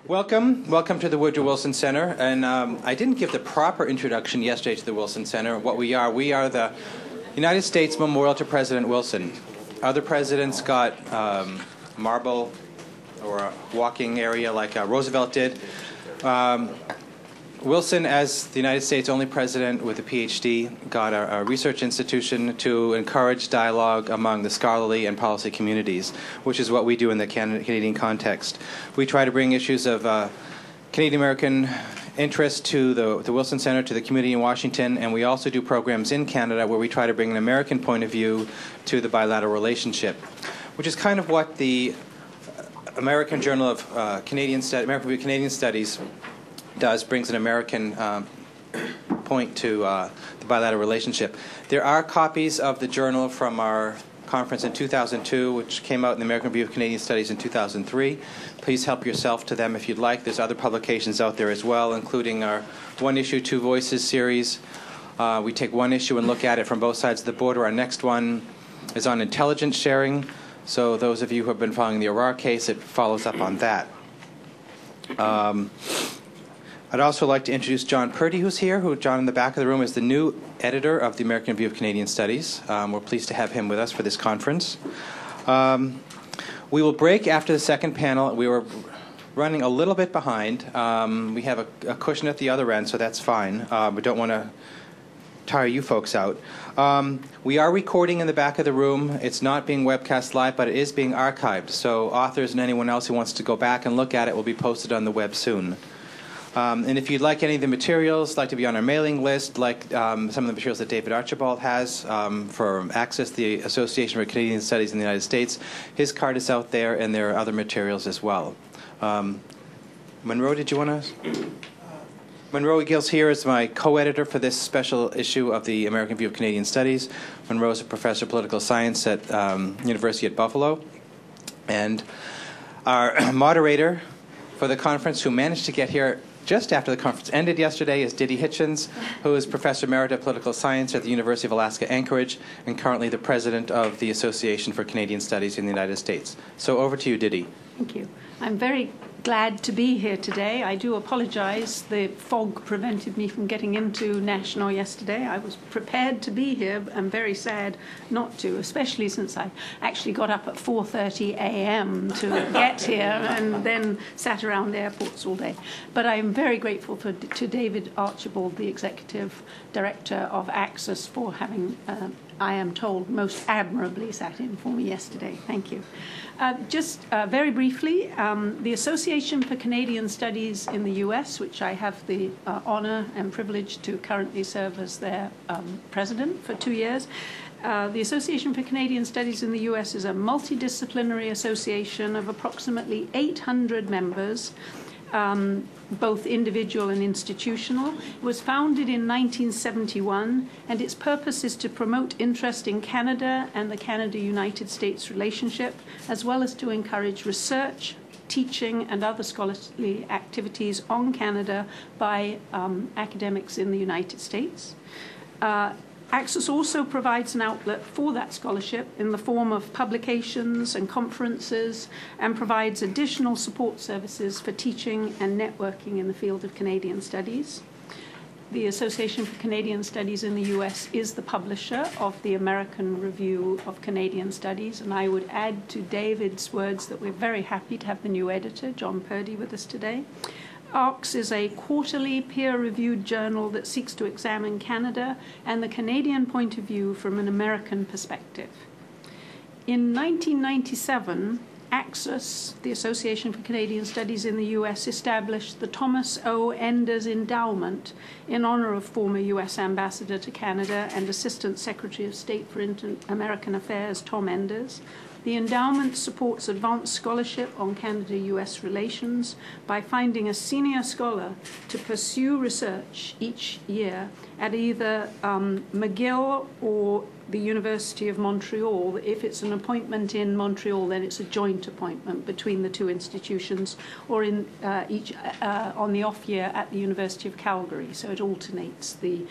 Welcome to the Woodrow Wilson Center. And I didn't give the proper introduction yesterday to the Wilson Center. What we are the United States Memorial to President Wilson. Other presidents got marble or a walking area like Roosevelt did. Wilson, as the United States' only president with a PhD, got a research institution to encourage dialogue among the scholarly and policy communities, which is what we do in the Canadian context. We try to bring issues of Canadian-American interest to the Wilson Center, to the community in Washington, and we also do programs in Canada where we try to bring an American point of view to the bilateral relationship, which is kind of what the American Journal of American Review of Canadian Studies brings an American point to the bilateral relationship. There are copies of the journal from our conference in 2002, which came out in the American Review of Canadian Studies in 2003. Please help yourself to them if you'd like. There's other publications out there as well, including our One Issue, Two Voices series. We take one issue and look at it from both sides of the border. Our next one is on intelligence sharing. So those of you who have been following the Aurora case, it follows up on that. I'd also like to introduce John Purdy, who's here, John in the back of the room is the new editor of the American Review of Canadian Studies. We're pleased to have him with us for this conference. We will break after the second panel. We were running a little bit behind. We have a cushion at the other end, so that's fine. We don't want to tire you folks out. We are recording in the back of the room. It's not being webcast live, but it is being archived. So authors and anyone else who wants to go back and look at it will be posted on the web soon. And if you'd like any of the materials, like to be on our mailing list, like some of the materials that David Archibald has for Access, the Association for Canadian Studies in the United States, his card is out there, and there are other materials as well. Monroe, did you want to? Monroe Gills here is my co-editor for this special issue of the American Review of Canadian Studies. Monroe is a professor of political science at University at Buffalo. And our moderator for the conference, who managed to get here just after the conference ended yesterday, is Didi Hitchens, who is Professor Emerita of Political Science at the University of Alaska Anchorage and currently the president of the Association for Canadian Studies in the United States. So over to you, Didi. Thank you. I'm very glad to be here today. I do apologize. The fog prevented me from getting into National yesterday. I was prepared to be here. I'm very sad not to, especially since I actually got up at 4:30 a.m. to get here and then sat around airports all day. But I'm very grateful to David Archibald, the Executive Director of Access, for having, I am told, most admirably sat in for me yesterday. Thank you. Just very briefly, the Association for Canadian Studies in the U.S., which I have the honor and privilege to currently serve as their president for 2 years. The Association for Canadian Studies in the U.S. is a multidisciplinary association of approximately 800 members, both individual and institutional. It was founded in 1971, and its purpose is to promote interest in Canada and the Canada-United relationship, as well as to encourage research, teaching, and other scholarly activities on Canada by academics in the United States. Access also provides an outlet for that scholarship in the form of publications and conferences, and provides additional support services for teaching and networking in the field of Canadian studies. The Association for Canadian Studies in the U.S. is the publisher of the American Review of Canadian Studies, and I would add to David's words that we're very happy to have the new editor, John Purdy, with us today. ARCS is a quarterly peer-reviewed journal that seeks to examine Canada and the Canadian point of view from an American perspective. In 1997, Access, the Association for Canadian Studies in the U.S., established the Thomas O. Enders Endowment in honor of former U.S. Ambassador to Canada and Assistant Secretary of State for Inter-American Affairs, Tom Enders. The endowment supports advanced scholarship on Canada-U.S. relations by finding a senior scholar to pursue research each year at either McGill or the University of Montreal. If it's an appointment in Montreal, then it's a joint appointment between the two institutions, or in each on the off year at the University of Calgary. So it alternates the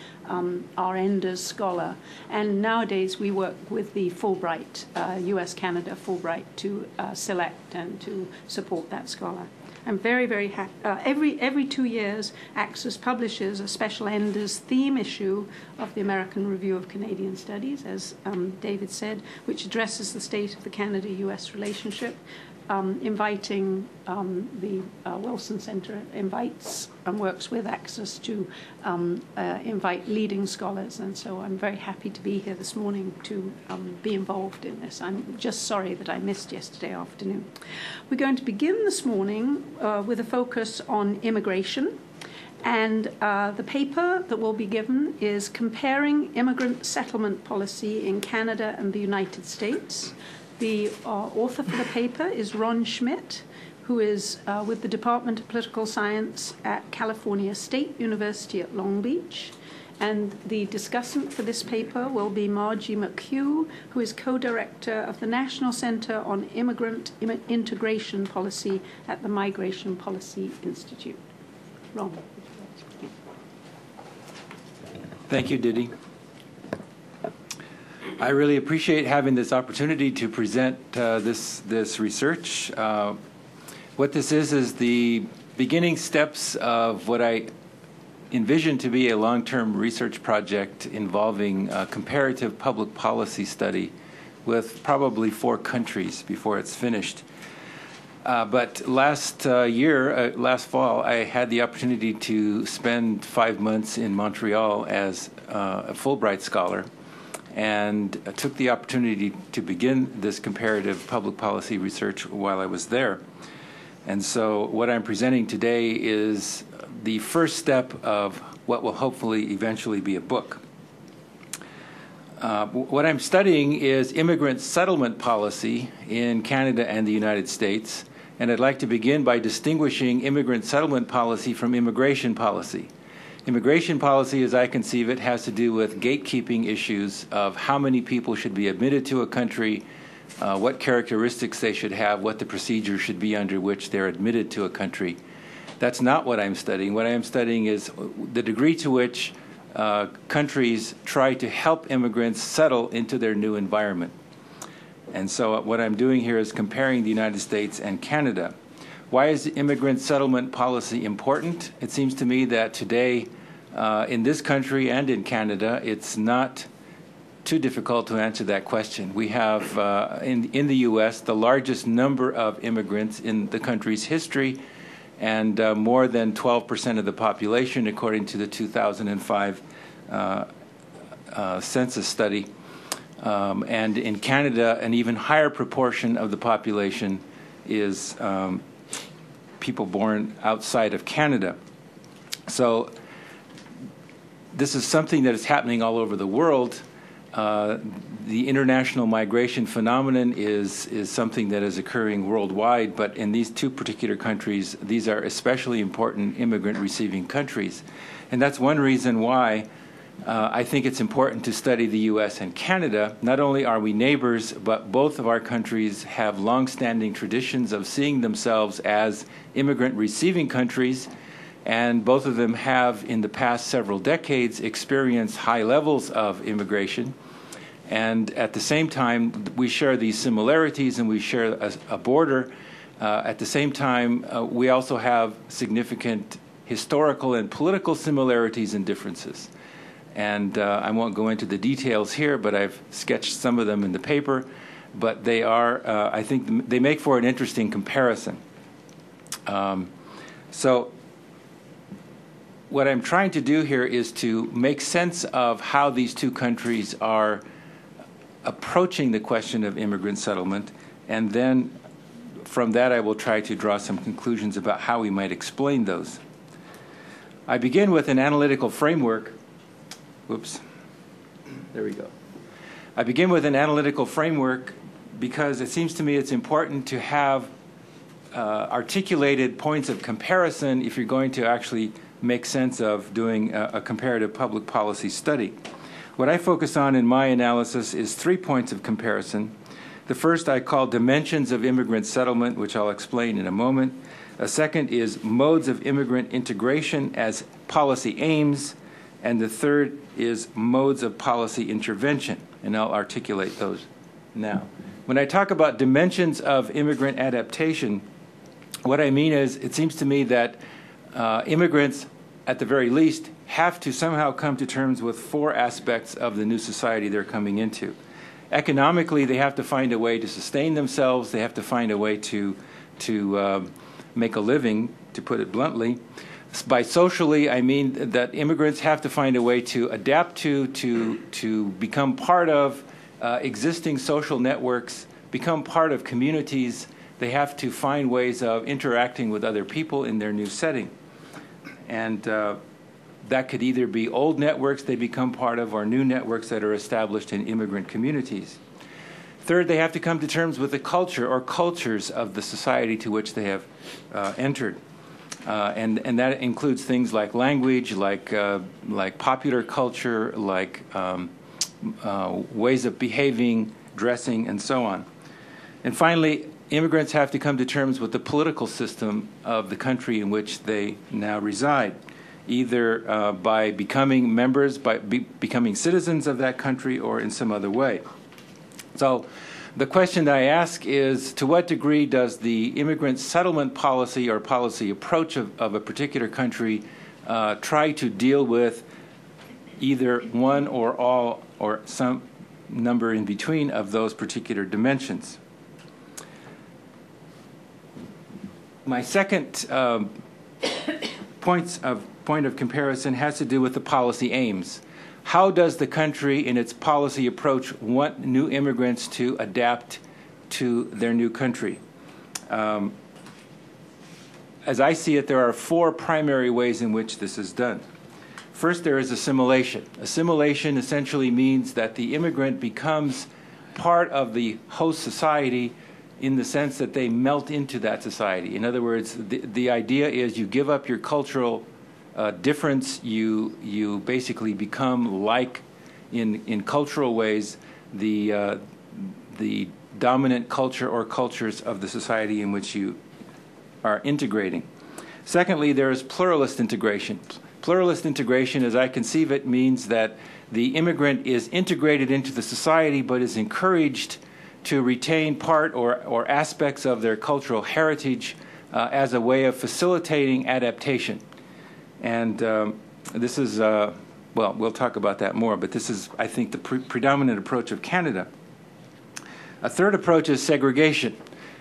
our Enders scholar. And nowadays we work with the Fulbright, US-Canada Fulbright, to select and to support that scholar. I'm very, very happy. Every 2 years, Access publishes a special Enders theme issue of the American Review of Canadian Studies, as David said, which addresses the state of the Canada-U.S. relationship. Inviting the Wilson Center invites and works with Access to invite leading scholars, and so I'm very happy to be here this morning to be involved in this. I'm just sorry that I missed yesterday afternoon. We're going to begin this morning with a focus on immigration, and the paper that will be given is Comparing Immigrant Settlement Policy in Canada and the United States. The author for the paper is Ron Schmidt, who is with the Department of Political Science at California State University at Long Beach. And the discussant for this paper will be Margie McHugh, who is co-director of the National Center on Immigrant Integration Policy at the Migration Policy Institute. Ron. Thank you, Didi. I really appreciate having this opportunity to present this research. What this is the beginning steps of what I envision to be a long-term research project involving a comparative public policy study with probably 4 countries before it's finished. But last fall, I had the opportunity to spend 5 months in Montreal as a Fulbright scholar, and took the opportunity to begin this comparative public policy research while I was there. And so what I'm presenting today is the first step of what will hopefully eventually be a book. What I'm studying is immigrant settlement policy in Canada and the United States, and I'd like to begin by distinguishing immigrant settlement policy from immigration policy. Immigration policy, as I conceive it, has to do with gatekeeping issues of how many people should be admitted to a country, what characteristics they should have, what the procedure should be under which they're admitted to a country. That's not what I'm studying. What I am studying is the degree to which countries try to help immigrants settle into their new environment. And so what I'm doing here is comparing the United States and Canada. Why is immigrant settlement policy important? It seems to me that today, in this country and in Canada, it's not too difficult to answer that question. We have, in the U.S., the largest number of immigrants in the country's history, and more than 12% of the population, according to the 2005 census study. And in Canada, an even higher proportion of the population is people born outside of Canada. So this is something that is happening all over the world. The international migration phenomenon is something that is occurring worldwide, but in these 2 particular countries, these are especially important immigrant-receiving countries. And that's one reason why I think it's important to study the U.S. and Canada. Not only are we neighbors, but both of our countries have long-standing traditions of seeing themselves as immigrant-receiving countries, and both of them have, in the past several decades, experienced high levels of immigration. And at the same time, we share these similarities and we share a border. At the same time, we also have significant historical and political similarities and differences. And I won't go into the details here, but I've sketched some of them in the paper. But they are, I think, they make for an interesting comparison. So what I'm trying to do here is to make sense of how these 2 countries are approaching the question of immigrant settlement, and then from that I will try to draw some conclusions about how we might explain those. I begin with an analytical framework. Whoops. There we go. I begin with an analytical framework because it seems to me it's important to have articulated points of comparison if you're going to actually make sense of doing a comparative public policy study. What I focus on in my analysis is 3 points of comparison. The first I call dimensions of immigrant settlement, which I'll explain in a moment. A second is modes of immigrant integration as policy aims. And the third is modes of policy intervention, and I'll articulate those now. When I talk about dimensions of immigrant adaptation, What I mean is, it seems to me that immigrants, at the very least, have to somehow come to terms with 4 aspects of the new society they're coming into. Economically, they have to find a way to sustain themselves. They have to find a way to make a living, to put it bluntly. By socially, I mean that immigrants have to find a way to adapt to become part of existing social networks, become part of communities. They have to find ways of interacting with other people in their new setting. And that could either be old networks they become part of or new networks that are established in immigrant communities. Third, they have to come to terms with the culture or cultures of the society to which they have entered. And that includes things like language, like popular culture, like ways of behaving, dressing, and so on. And finally, immigrants have to come to terms with the political system of the country in which they now reside, either by becoming members, by becoming citizens of that country, or in some other way. So the question that I ask is, to what degree does the immigrant settlement policy or policy approach of a particular country try to deal with either one or all or some number in between of those particular dimensions? My second point of comparison has to do with the policy aims. How does the country in its policy approach want new immigrants to adapt to their new country? As I see it, there are 4 primary ways in which this is done. First, there is assimilation. Assimilation essentially means that the immigrant becomes part of the host society in the sense that they melt into that society. In other words, the idea is you give up your cultural difference, you basically become like, in cultural ways, the dominant culture or cultures of the society in which you are integrating. Secondly, there is pluralist integration. Pluralist integration, as I conceive it, means that the immigrant is integrated into the society but is encouraged to retain part or aspects of their cultural heritage as a way of facilitating adaptation. And this is, well, we'll talk about that more, but this is, I think, the predominant approach of Canada. A third approach is segregation.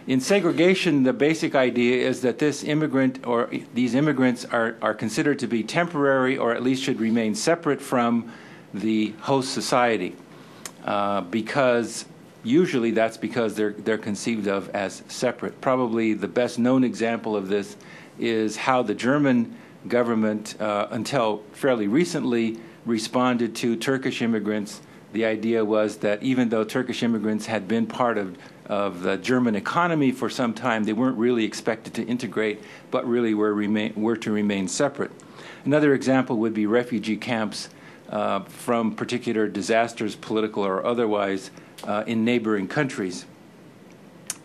In segregation, the basic idea is that this immigrant or these immigrants are considered to be temporary, or at least should remain separate from the host society, because usually that's because they're conceived of as separate. Probably the best known example of this is how the German government, until fairly recently, responded to Turkish immigrants. The idea was that even though Turkish immigrants had been part of the German economy for some time, they weren't really expected to integrate, but really were to remain separate. Another example would be refugee camps from particular disasters, political or otherwise, in neighboring countries.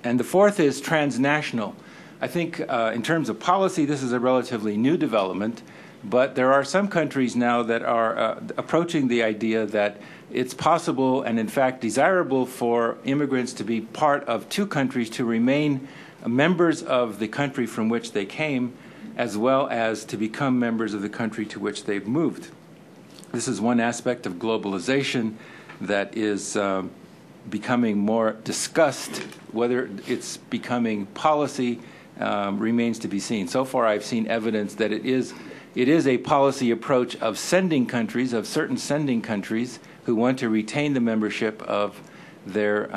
And the fourth is transnational. I think in terms of policy, this is a relatively new development, but there are some countries now that are approaching the idea that it's possible and in fact desirable for immigrants to be part of 2 countries, to remain members of the country from which they came, as well as to become members of the country to which they've moved. This is one aspect of globalization that is becoming more discussed. Whether it's becoming policy remains to be seen. So far, I've seen evidence that it is a policy approach of sending countries, of certain sending countries, who want to retain the membership of their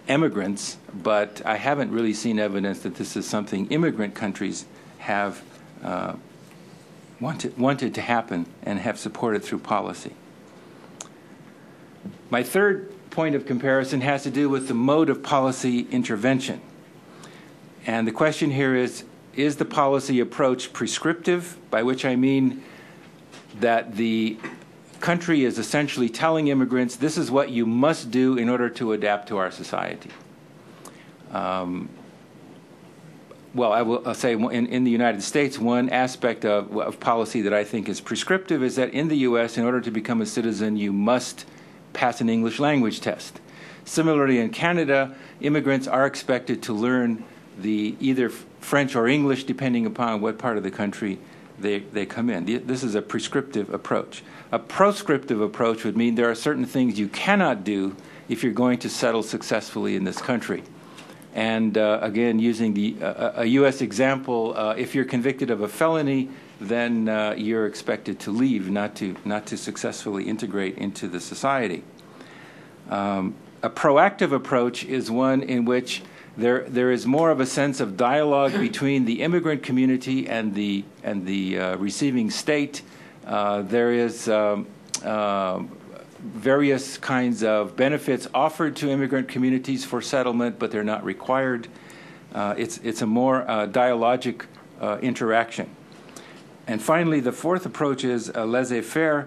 immigrants. But I haven't really seen evidence that this is something immigrant countries have wanted to happen and have supported through policy. My third point of comparison has to do with the mode of policy intervention. And the question here is the policy approach prescriptive, by which I mean that the country is essentially telling immigrants, this is what you must do in order to adapt to our society? Well, I'll say in the United States, one aspect of policy that I think is prescriptive is that in the U.S., in order to become a citizen, you must pass an English language test. Similarly, in Canada, immigrants are expected to learn the either French or English, depending upon what part of the country they come in. This is a prescriptive approach. A proscriptive approach would mean there are certain things you cannot do if you're going to settle successfully in this country. And again, using a U.S. example, if you're convicted of a felony, then you're expected to leave, not to successfully integrate into the society. A proactive approach is one in which there is more of a sense of dialogue between the immigrant community and the receiving state. There is various kinds of benefits offered to immigrant communities for settlement, but they're not required. It's a more dialogic interaction. And finally, the fourth approach is laissez-faire,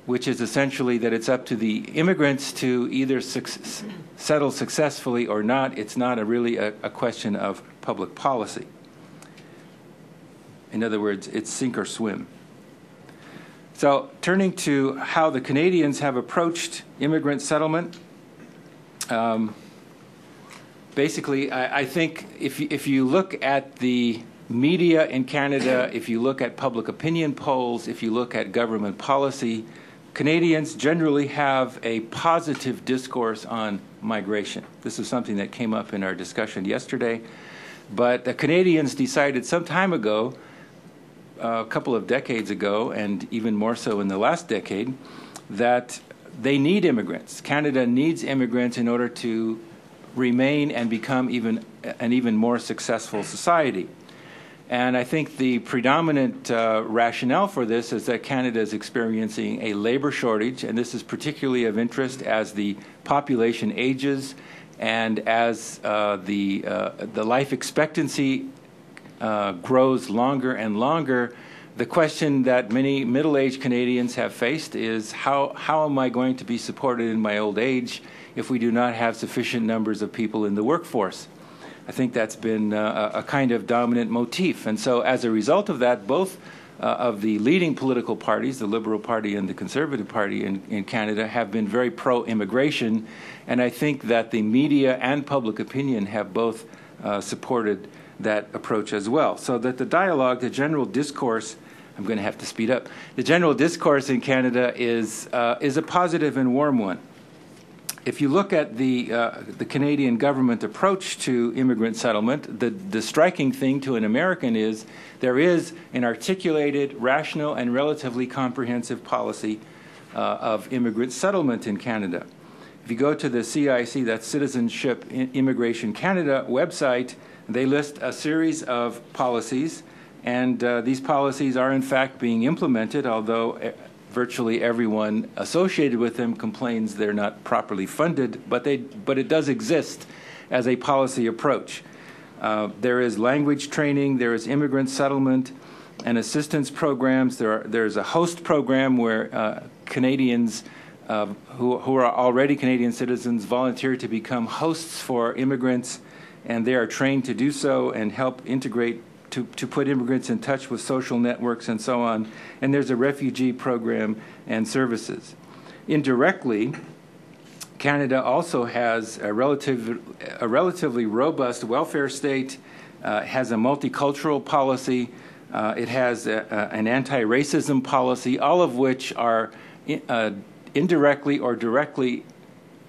which is essentially that it's up to the immigrants to either settle successfully or not. It's not really a question of public policy. In other words, it's sink or swim. So turning to how the Canadians have approached immigrant settlement, basically, I think if you look at the media in Canada, if you look at public opinion polls, if you look at government policy, Canadians generally have a positive discourse on migration. This is something that came up in our discussion yesterday. But the Canadians decided some time ago, a couple of decades ago, and even more so in the last decade, that they need immigrants. Canada needs immigrants in order to remain and become an even more successful society. And I think the predominant rationale for this is that Canada is experiencing a labor shortage, and this is particularly of interest as the population ages and as the life expectancy grows longer and longer. The question that many middle-aged Canadians have faced is how am I going to be supported in my old age if we do not have sufficient numbers of people in the workforce? I think that's been a kind of dominant motif. And so as a result of that, both of the leading political parties, the Liberal Party and the Conservative Party in Canada, have been very pro-immigration. And I think that the media and public opinion have both supported that approach as well. So that the dialogue, the general discourse, I'm going to have to speed up, the general discourse in Canada is a positive and warm one. If you look at the Canadian government approach to immigrant settlement, the striking thing to an American is there is an articulated, rational, and relatively comprehensive policy of immigrant settlement in Canada. If you go to the CIC, that's Citizenship Immigration Canada website, they list a series of policies, and these policies are in fact being implemented, although virtually everyone associated with them complains they're not properly funded, but it does exist as a policy approach. There is language training, there is immigrant settlement and assistance programs. There's a host program where Canadians who are already Canadian citizens volunteer to become hosts for immigrants, and they are trained to do so and help integrate to put immigrants in touch with social networks and so on. And there's a refugee program and services. Indirectly, Canada also has a relatively robust welfare state, has a multicultural policy, it has an anti-racism policy, all of which are indirectly or directly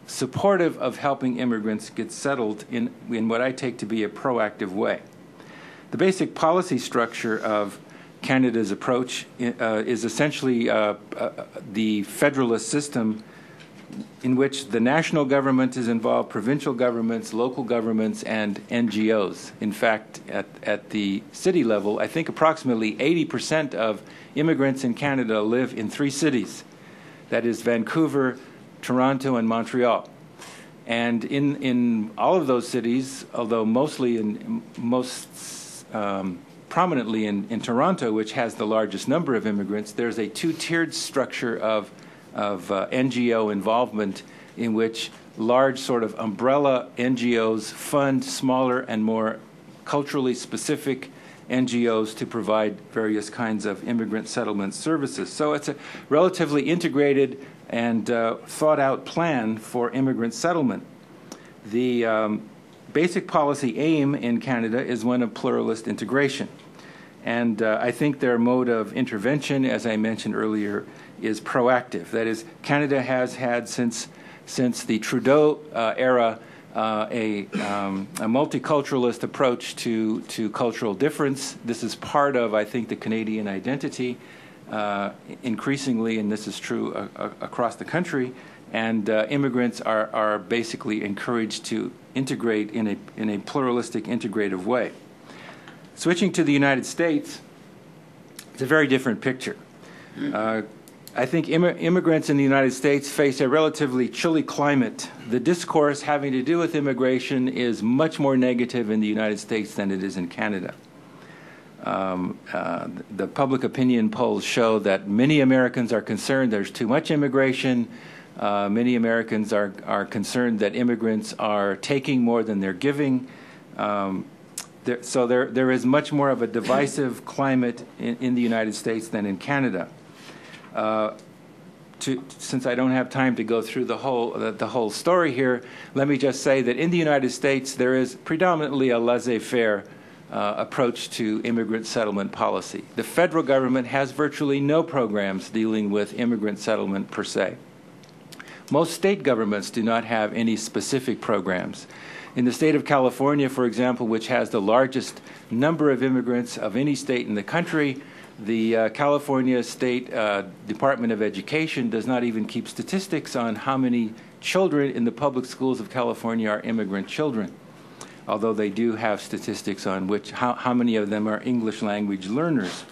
supportive of helping immigrants get settled in what I take to be a proactive way. The basic policy structure of Canada's approach is essentially the federalist system in which the national government is involved, provincial governments, local governments, and NGOs. In fact, at the city level, I think approximately 80% of immigrants in Canada live in 3 cities. That is Vancouver, Toronto, and Montreal. And in all of those cities, although prominently in Toronto, which has the largest number of immigrants, there's a 2-tiered structure of NGO involvement in which large sort of umbrella NGOs fund smaller and more culturally specific NGOs to provide various kinds of immigrant settlement services. So it's a relatively integrated and thought-out plan for immigrant settlement. The basic policy aim in Canada is one of pluralist integration. And I think their mode of intervention, as I mentioned earlier, is proactive. That is, Canada has had since the Trudeau era a multiculturalist approach to cultural difference. This is part of, I think, the Canadian identity increasingly, and this is true across the country. And immigrants are basically encouraged to integrate in a pluralistic, integrative way. Switching to the United States, it's a very different picture. I think immigrants in the United States face a relatively chilly climate. The discourse having to do with immigration is much more negative in the United States than it is in Canada. The public opinion polls show that many Americans are concerned there's too much immigration. Many Americans are concerned that immigrants are taking more than they're giving. So there is much more of a divisive climate in the United States than in Canada. Since I don't have time to go through the whole story here, let me just say that in the United States there is predominantly a laissez-faire approach to immigrant settlement policy. The federal government has virtually no programs dealing with immigrant settlement per se. Most state governments do not have any specific programs. In the state of California, for example, which has the largest number of immigrants of any state in the country, the California State Department of Education does not even keep statistics on how many children in the public schools of California are immigrant children, although they do have statistics on how many of them are English language learners.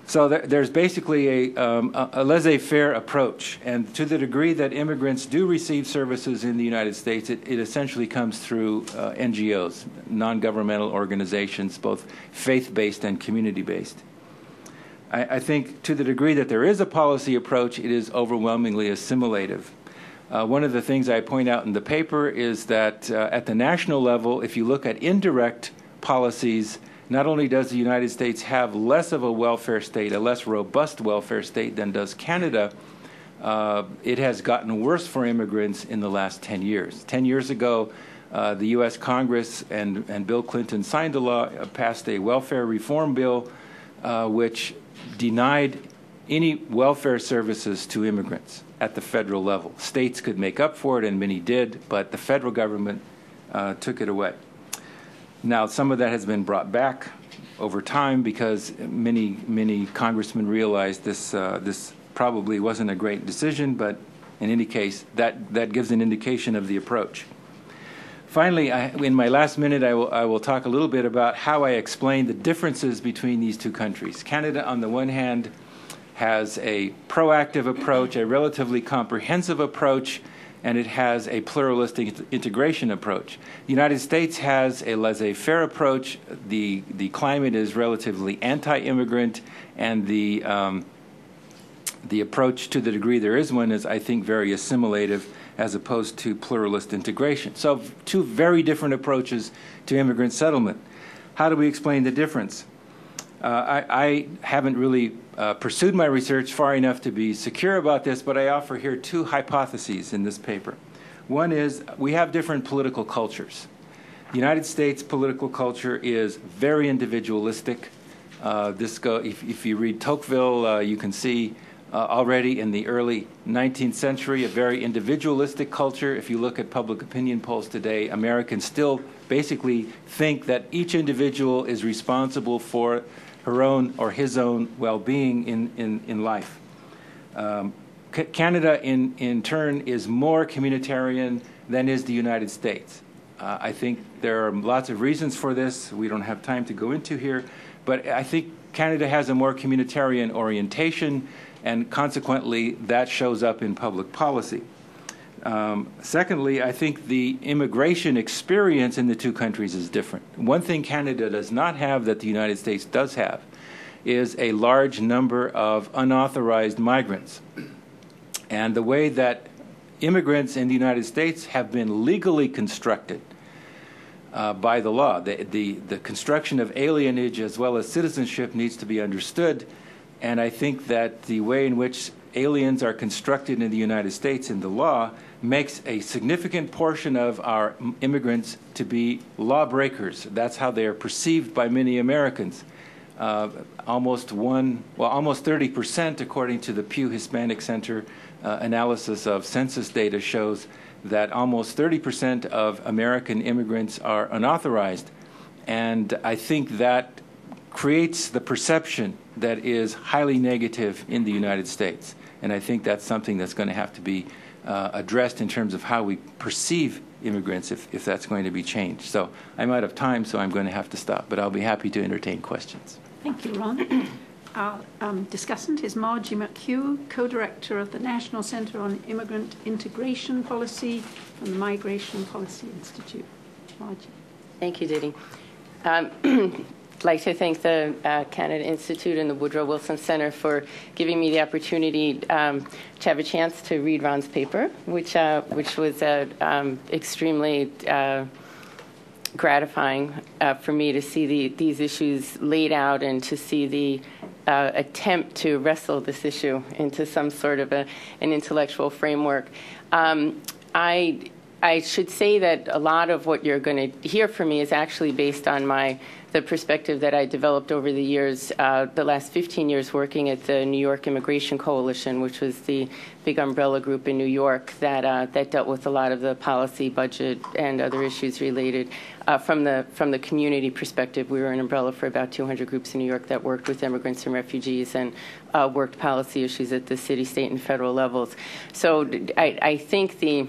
So there's basically a laissez-faire approach, and to the degree that immigrants do receive services in the United States, it essentially comes through NGOs, non-governmental organizations, both faith-based and community-based. I think to the degree that there is a policy approach, it is overwhelmingly assimilative. One of the things I point out in the paper is that at the national level, if you look at indirect policies, not only does the United States have less of a welfare state, a less robust welfare state than does Canada, it has gotten worse for immigrants in the last 10 years. 10 years ago, the U.S. Congress and Bill Clinton signed a law, passed a welfare reform bill, which denied any welfare services to immigrants at the federal level. States could make up for it, and many did, but the federal government took it away. Now, some of that has been brought back over time because many congressmen realized this probably wasn't a great decision, but in any case, that gives an indication of the approach. Finally, in my last minute, I will talk a little bit about how I explain the differences between these two countries. Canada, on the one hand, has a proactive approach, a relatively comprehensive approach, and it has a pluralistic integration approach. The United States has a laissez-faire approach. The climate is relatively anti-immigrant, and the approach, to the degree there is one, is, I think, very assimilative as opposed to pluralist integration. So two very different approaches to immigrant settlement. How do we explain the difference? I haven't really pursued my research far enough to be secure about this, but I offer here two hypotheses in this paper. One is we have different political cultures. The United States political culture is very individualistic. If you read Tocqueville, you can see already in the early 19th century a very individualistic culture. If you look at public opinion polls today, Americans still basically think that each individual is responsible for her own or his own well-being in life. Canada, in turn, is more communitarian than is the United States. I think there are lots of reasons for this we don't have time to go into here, but I think Canada has a more communitarian orientation, and consequently, that shows up in public policy. Secondly, I think the immigration experience in the two countries is different. One thing Canada does not have that the United States does have is a large number of unauthorized migrants. And the way that immigrants in the United States have been legally constructed by the law, the construction of alienage as well as citizenship needs to be understood. And I think that the way in which aliens are constructed in the United States in the law makes a significant portion of our immigrants to be lawbreakers. That's how they are perceived by many Americans. Almost 30%, according to the Pew Hispanic Center analysis of census data, shows that almost 30% of American immigrants are unauthorized. And I think that creates the perception that is highly negative in the United States. And I think that's something that's going to have to be addressed in terms of how we perceive immigrants if that's going to be changed. So I'm out of time, so I'm going to have to stop. But I'll be happy to entertain questions. Thank you, Ron. Our discussant is Margie McHugh, co-director of the National Center on Immigrant Integration Policy from the Migration Policy Institute. Margie. Thank you, Didi. I'd like to thank the Canada Institute and the Woodrow Wilson Center for giving me the opportunity to have a chance to read Ron's paper, which was extremely gratifying for me to see these issues laid out and to see the attempt to wrestle this issue into some sort of an intellectual framework. I should say that a lot of what you're going to hear from me is actually based on the perspective that I developed over the years, the last 15 years working at the New York Immigration Coalition, which was the big umbrella group in New York that dealt with a lot of the policy, budget, and other issues related. From the community perspective, we were an umbrella for about 200 groups in New York that worked with immigrants and refugees and worked policy issues at the city, state, and federal levels. So I think the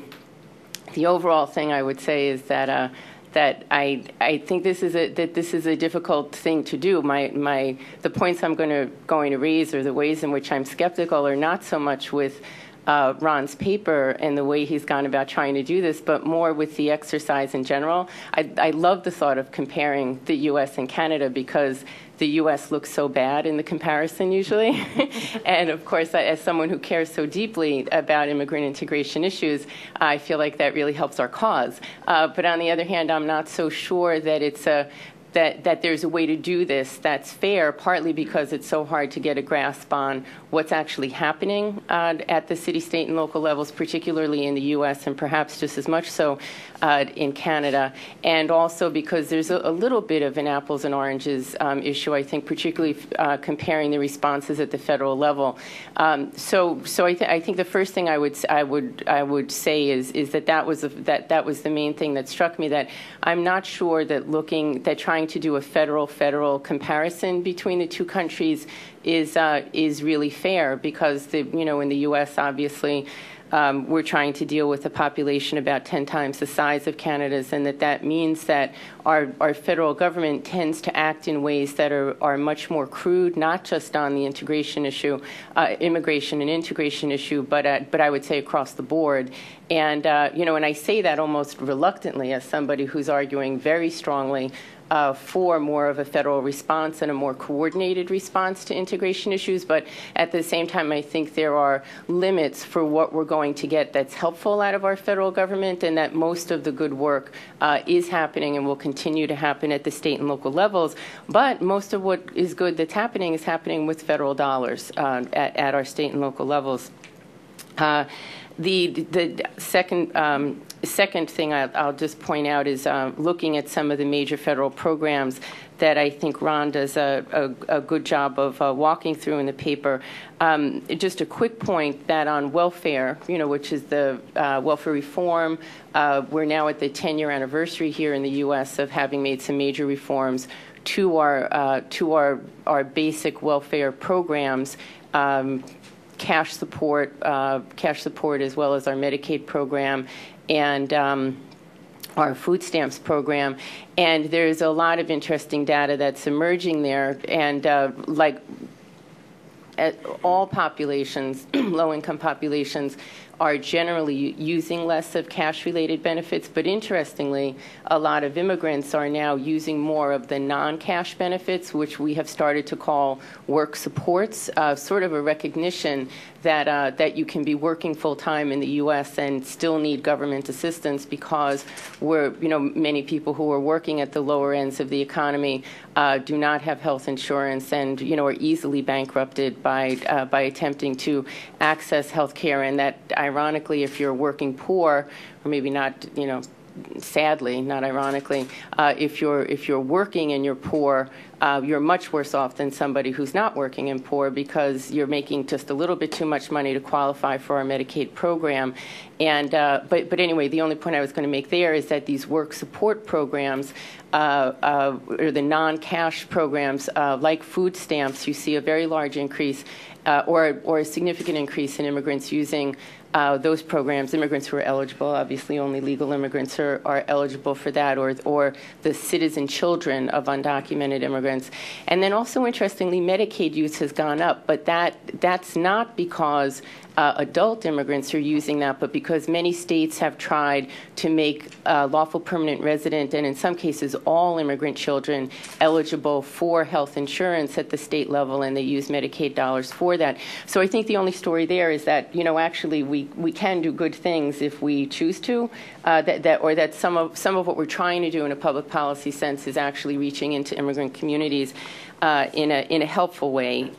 overall thing I would say is that I think this is a difficult thing to do. The points I'm going to raise, or the ways in which I'm skeptical, are not so much with Ron's paper and the way he's gone about trying to do this, but more with the exercise in general. I love the thought of comparing the U.S. and Canada because the U.S. looks so bad in the comparison usually. And of course, as someone who cares so deeply about immigrant integration issues, I feel like that really helps our cause. But on the other hand, I'm not so sure that that there's a way to do this that's fair, partly because it's so hard to get a grasp on what's actually happening at the city, state, and local levels, particularly in the U.S. and perhaps just as much so in Canada, and also because there's a little bit of an apples and oranges issue, I think, particularly comparing the responses at the federal level. So I think the first thing I would say is that was the main thing that struck me, that I'm not sure that trying to do a federal comparison between the two countries is really fair, because in the U.S. obviously we're trying to deal with a population about 10 times the size of Canada's, and that means that our federal government tends to act in ways that are much more crude, not just on the immigration and integration issue, but I would say across the board. And and I say that almost reluctantly as somebody who's arguing very strongly for more of a federal response and a more coordinated response to integration issues. But at the same time, I think there are limits for what we're going to get that's helpful out of our federal government, and that most of the good work is happening and will continue to happen at the state and local levels. But most of what is good that's happening is happening with federal dollars at our state and local levels. The second thing I'll just point out is looking at some of the major federal programs that I think Ron does a good job of walking through in the paper. Just a quick point that on welfare, which is the welfare reform, we're now at the 10-year anniversary here in the U.S. of having made some major reforms to our basic welfare programs. Cash support as well as our Medicaid program, and our food stamps program. And there's a lot of interesting data that's emerging there. And like all populations, low-income populations, are generally using less of cash-related benefits. But interestingly, a lot of immigrants are now using more of the non-cash benefits, which we have started to call work supports, sort of a recognition that you can be working full-time in the U.S. and still need government assistance because many people who are working at the lower ends of the economy do not have health insurance and, are easily bankrupted by attempting to access health care. And that, ironically, if you're working poor, or maybe not, sadly, not ironically, if you're working and you're poor, you're much worse off than somebody who's not working and poor because you're making just a little bit too much money to qualify for our Medicaid program. And but anyway, the only point I was going to make there is that these work support programs, or the non-cash programs like food stamps, you see a very large increase or a significant increase in immigrants using those programs. Immigrants who are eligible, obviously only legal immigrants are eligible for that, or the citizen children of undocumented immigrants. And then also, interestingly, Medicaid use has gone up, but that's not because adult immigrants are using that, but because many states have tried to make lawful permanent resident, and in some cases all immigrant children, eligible for health insurance at the state level, and they use Medicaid dollars for that. So I think the only story there is that, actually we can do good things if we choose to, that some of what we're trying to do in a public policy sense is actually reaching into immigrant communities in a helpful way,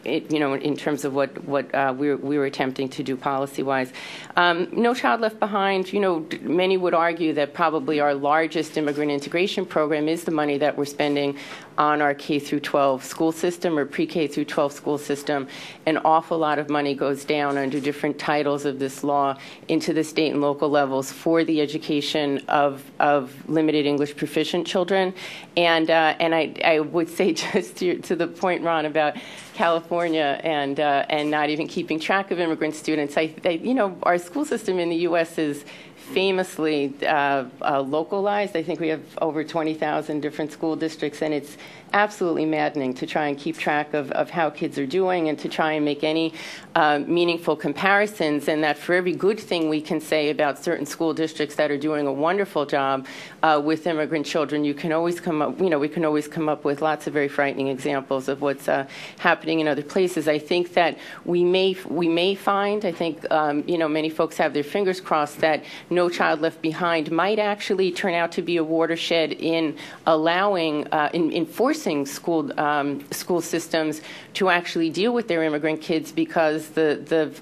in terms of what we were attempting to do policy-wise. No Child Left Behind, many would argue that probably our largest immigrant integration program is the money that we're spending on our K through 12 school system or pre-K through 12 school system. An awful lot of money goes down under different titles of this law into the state and local levels for the education of limited English proficient children. And I would say, just to the point, Ron, about California and not even keeping track of immigrant students, our school system in the U.S. is famously localized. I think we have over 20,000 different school districts, and it's absolutely maddening to try and keep track of how kids are doing and to try and make any meaningful comparisons, and that for every good thing we can say about certain school districts that are doing a wonderful job with immigrant children, we can always come up with lots of very frightening examples of what's happening in other places. I think that we may find, I think, many folks have their fingers crossed that No Child Left Behind might actually turn out to be a watershed in allowing, in enforcing school systems to actually deal with their immigrant kids, because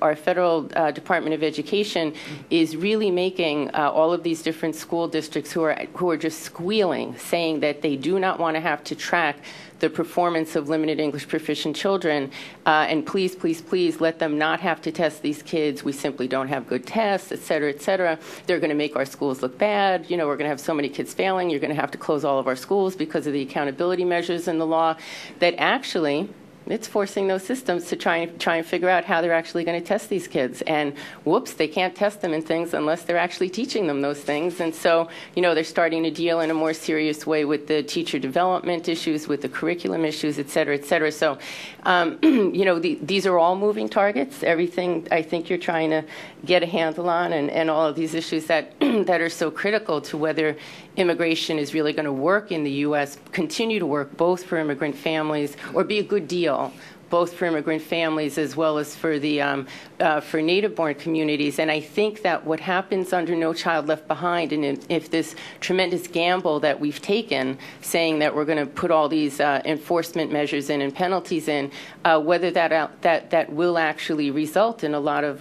our federal Department of Education is really making all of these different school districts who are just squealing, saying that they do not want to have to track the performance of limited English proficient children, and please, please, please let them not have to test these kids. We simply don't have good tests, et cetera, et cetera. They're going to make our schools look bad. We're going to have so many kids failing. You're going to have to close all of our schools because of the accountability measures in the law, that actually it's forcing those systems to try and figure out how they're actually going to test these kids. And whoops, they can't test them in things unless they're actually teaching them those things. And so, they're starting to deal in a more serious way with the teacher development issues, with the curriculum issues, et cetera, et cetera. So, these are all moving targets. Everything I think you're trying to get a handle on, and all of these issues that are so critical to whether immigration is really going to work in the U.S., continue to work both for immigrant families, or be a good deal, both for immigrant families as well as for the for native-born communities. And I think that what happens under No Child Left Behind, and if this tremendous gamble that we've taken, saying that we're going to put all these enforcement measures in and penalties in, whether that will actually result in a lot of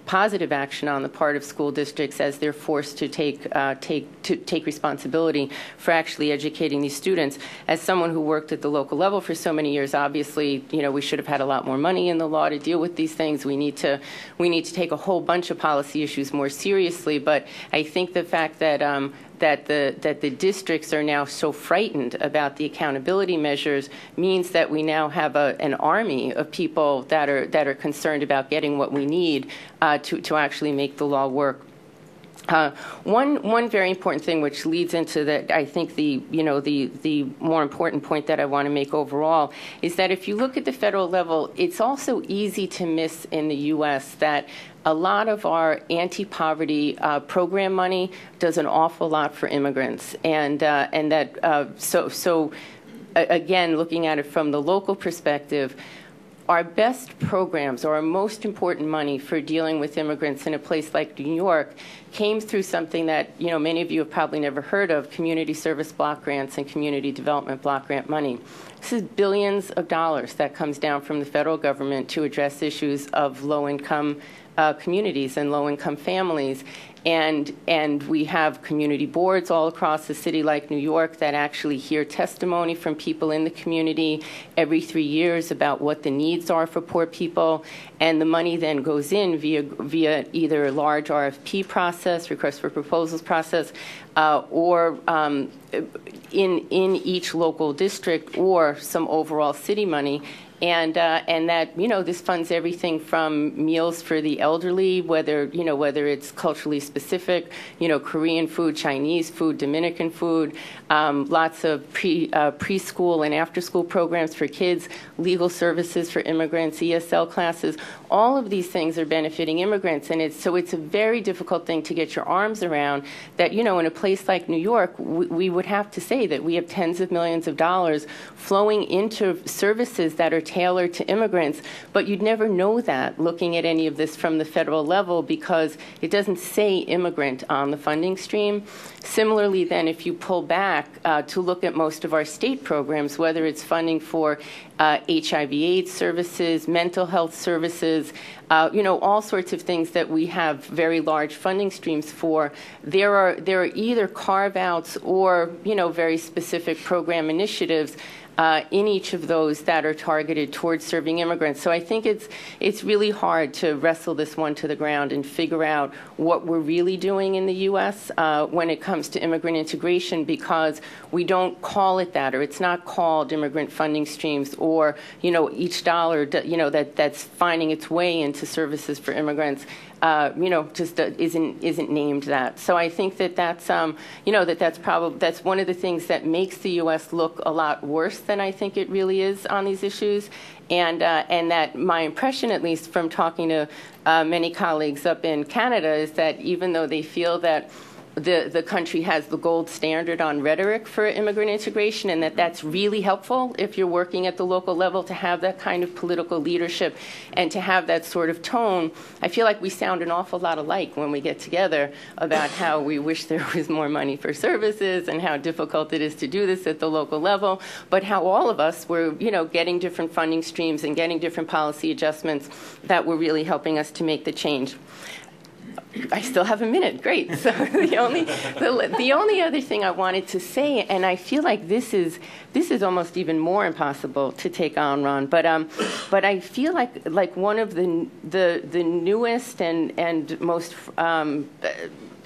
positive action on the part of school districts as they're forced to take responsibility for actually educating these students. As someone who worked at the local level for so many years, obviously, we should have had a lot more money in the law to deal with these things. We need to take a whole bunch of policy issues more seriously. But I think the fact that that the districts are now so frightened about the accountability measures means that we now have an army of people that are concerned about getting what we need to actually make the law work. One very important thing, which leads into I think the more important point that I want to make overall, is that if you look at the federal level, it's also easy to miss in the U.S. that a lot of our anti-poverty program money does an awful lot for immigrants, and again, looking at it from the local perspective, our best programs, or our most important money for dealing with immigrants in a place like New York, came through something that many of you have probably never heard of: community service block grants and community development block grant money. This is billions of dollars that comes down from the federal government to address issues of low-income communities and low-income families. And we have community boards all across the city like New York that actually hear testimony from people in the community every 3 years about what the needs are for poor people. And the money then goes in via either a large RFP process, request for proposals process, or in each local district, or some overall city money. And that this funds everything from meals for the elderly, whether it's culturally specific, Korean food, Chinese food, Dominican food, lots of preschool and after school programs for kids, legal services for immigrants, ESL classes. All of these things are benefiting immigrants, and it's a very difficult thing to get your arms around. That in a place like New York, we would have to say that we have tens of millions of dollars flowing into services that are tailored to immigrants, but you'd never know that looking at any of this from the federal level, because it doesn't say immigrant on the funding stream. Similarly, then, if you pull back to look at most of our state programs, whether it's funding for HIV/AIDS services, mental health services, all sorts of things that we have very large funding streams for, there are either carve-outs or very specific program initiatives in each of those that are targeted towards serving immigrants. So I think it's really hard to wrestle this one to the ground and figure out what we're really doing in the U.S. When it comes to immigrant integration, because we don't call it that, or it's not called immigrant funding streams, or each dollar that's finding its way into services for immigrants. Just isn't named that. So I think that's that's one of the things that makes the U.S. look a lot worse than I think it really is on these issues, and that my impression, at least from talking to many colleagues up in Canada, is that even though they feel that the country has the gold standard on rhetoric for immigrant integration, and that's really helpful if you're working at the local level to have that kind of political leadership and to have that sort of tone. I feel like we sound an awful lot alike when we get together about how we wish there was more money for services and how difficult it is to do this at the local level, but how all of us were, getting different funding streams and getting different policy adjustments that were really helping us to make the change. I still have a minute. Great. So the only other thing I wanted to say, and I feel like this is almost even more impossible to take on, Ron, but I feel like one of the newest and most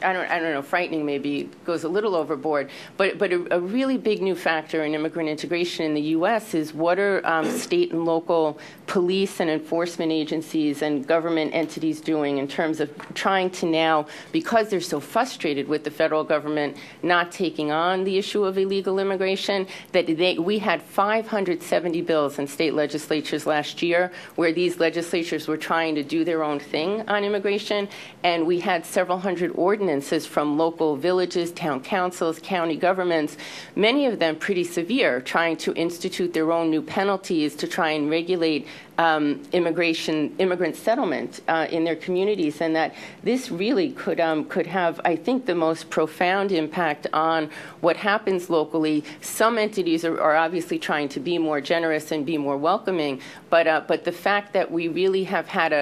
I don't know, frightening maybe goes a little overboard, but a really big new factor in immigrant integration in the U.S. is what are state and local police and enforcement agencies and government entities doing in terms of trying to now, because they're so frustrated with the federal government not taking on the issue of illegal immigration, that we had 570 bills in state legislatures last year where these legislatures were trying to do their own thing on immigration, and we had several hundred ordinances from local villages, town councils, county governments, many of them pretty severe, trying to institute their own new penalties to try and regulate immigrant settlement in their communities, and that this really could have, I think, the most profound impact on what happens locally. Some entities are obviously trying to be more generous and be more welcoming, but the fact that we really have had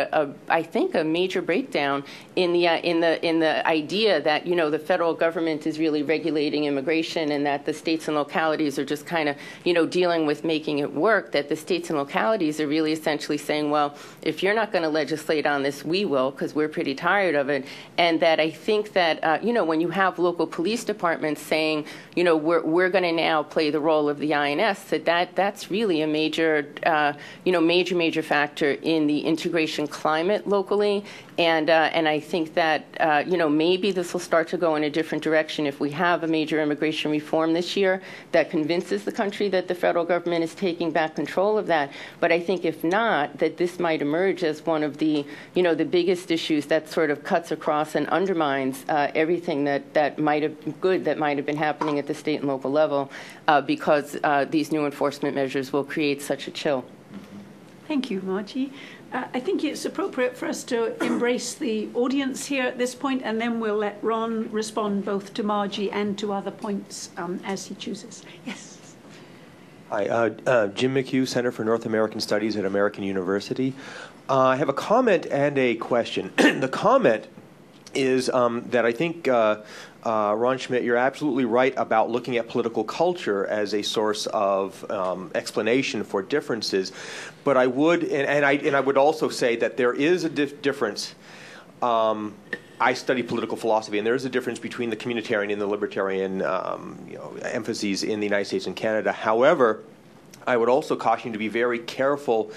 I think a major breakdown in the idea that the federal government is really regulating immigration, and that the states and localities are just kind of dealing with making it work. That the states and localities are really essentially saying, well, if you're not going to legislate on this, we will, because we're pretty tired of it. And that I think that when you have local police departments saying, we're going to now play the role of the INS, that's really a major major factor in the integration climate locally. And I think that maybe maybe this will start to go in a different direction if we have a major immigration reform this year that convinces the country that the federal government is taking back control of that. But I think if not, that this might emerge as one of the, the biggest issues that sort of cuts across and undermines everything that might have been happening at the state and local level because these new enforcement measures will create such a chill. Thank you, Margie. I think it's appropriate for us to embrace the audience here at this point, and then we'll let Ron respond both to Margie and to other points as he chooses. Yes. Hi, Jim McHugh, Center for North American Studies at American University. I have a comment and a question. The comment is that I think, Ron Schmidt, you're absolutely right about looking at political culture as a source of explanation for differences. But I would, and I would also say that there is a difference. I study political philosophy, and there is a difference between the communitarian and the libertarian emphases in the United States and Canada. However, I would also caution you to be very careful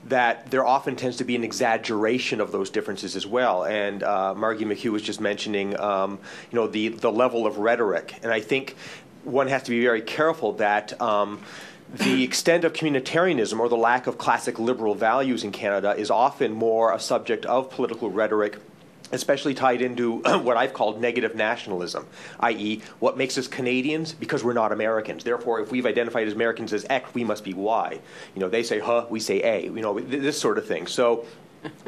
that there often tends to be an exaggeration of those differences as well. And Margie McHugh was just mentioning, the level of rhetoric. And I think one has to be very careful that the extent of communitarianism or the lack of classic liberal values in Canada is often more a subject of political rhetoric, especially tied into what I've called negative nationalism, i.e., what makes us Canadians because we're not Americans. Therefore, if we've identified as Americans as X, we must be Y. They say huh, we say A. This sort of thing. So,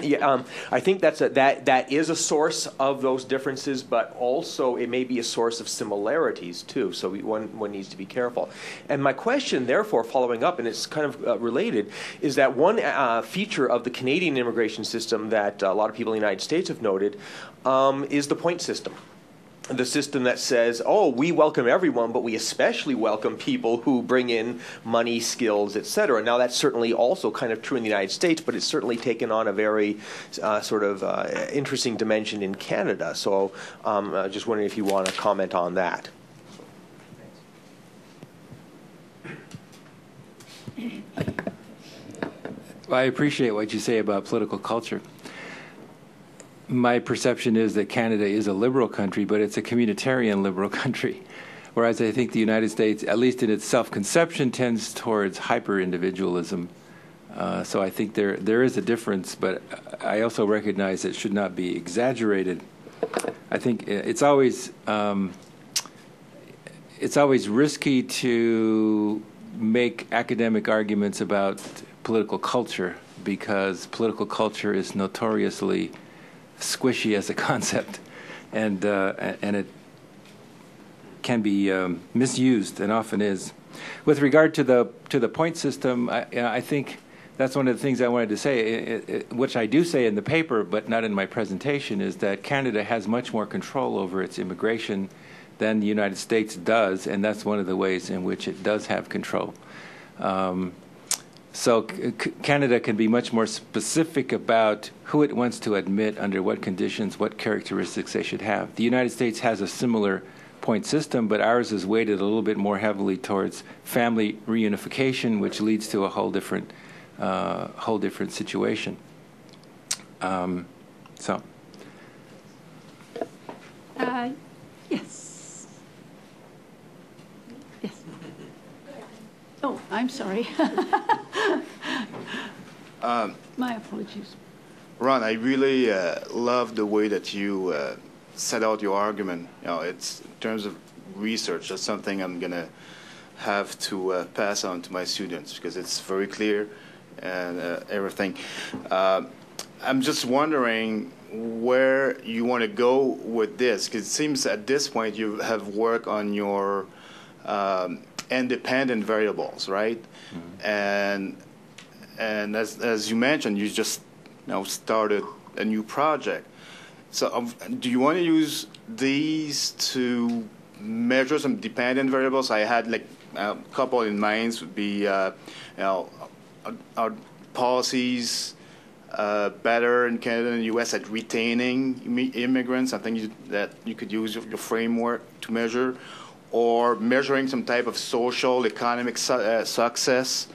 yeah, I think that is a source of those differences, but also it may be a source of similarities too. So one needs to be careful. And my question, therefore, following up, and it's kind of related, is that one feature of the Canadian immigration system that a lot of people in the United States have noted is the point system. The system that says, oh, we welcome everyone, but we especially welcome people who bring in money, skills, et cetera. Now, that's certainly also kind of true in the United States, but it's certainly taken on a very interesting dimension in Canada. So just wondering if you want to comment on that. Well, I appreciate what you say about political culture. My perception is that Canada is a liberal country, but it's a communitarian liberal country, whereas I think the United States, at least in its self-conception, tends towards hyper-individualism. So I think there is a difference, but I also recognize it should not be exaggerated. I think it's always risky to make academic arguments about political culture because political culture is notoriously squishy as a concept, and it can be misused, and often is. With regard to the point system, I think that's one of the things I wanted to say, which I do say in the paper, but not in my presentation, is that Canada has much more control over its immigration than the United States does, and that's one of the ways in which it does have control. So Canada can be much more specific about who it wants to admit, under what conditions, what characteristics they should have. The United States has a similar point system, but ours is weighted a little bit more heavily towards family reunification, which leads to a whole different situation. Yes. Yes. Oh, I'm sorry. My apologies. Ron, I really love the way that you set out your argument. It's in terms of research. That's something I'm gonna have to pass on to my students because it's very clear and everything. I'm just wondering where you want to go with this, because it seems at this point you have worked on your independent variables, right? Mm-hmm. And as you mentioned, you just started a new project. So do you want to use these to measure some dependent variables? I had like a couple in mind. Would be our policies better in Canada and the U.S. at retaining immigrants? I think that you could use your framework to measure, or measuring some type of social, economic success.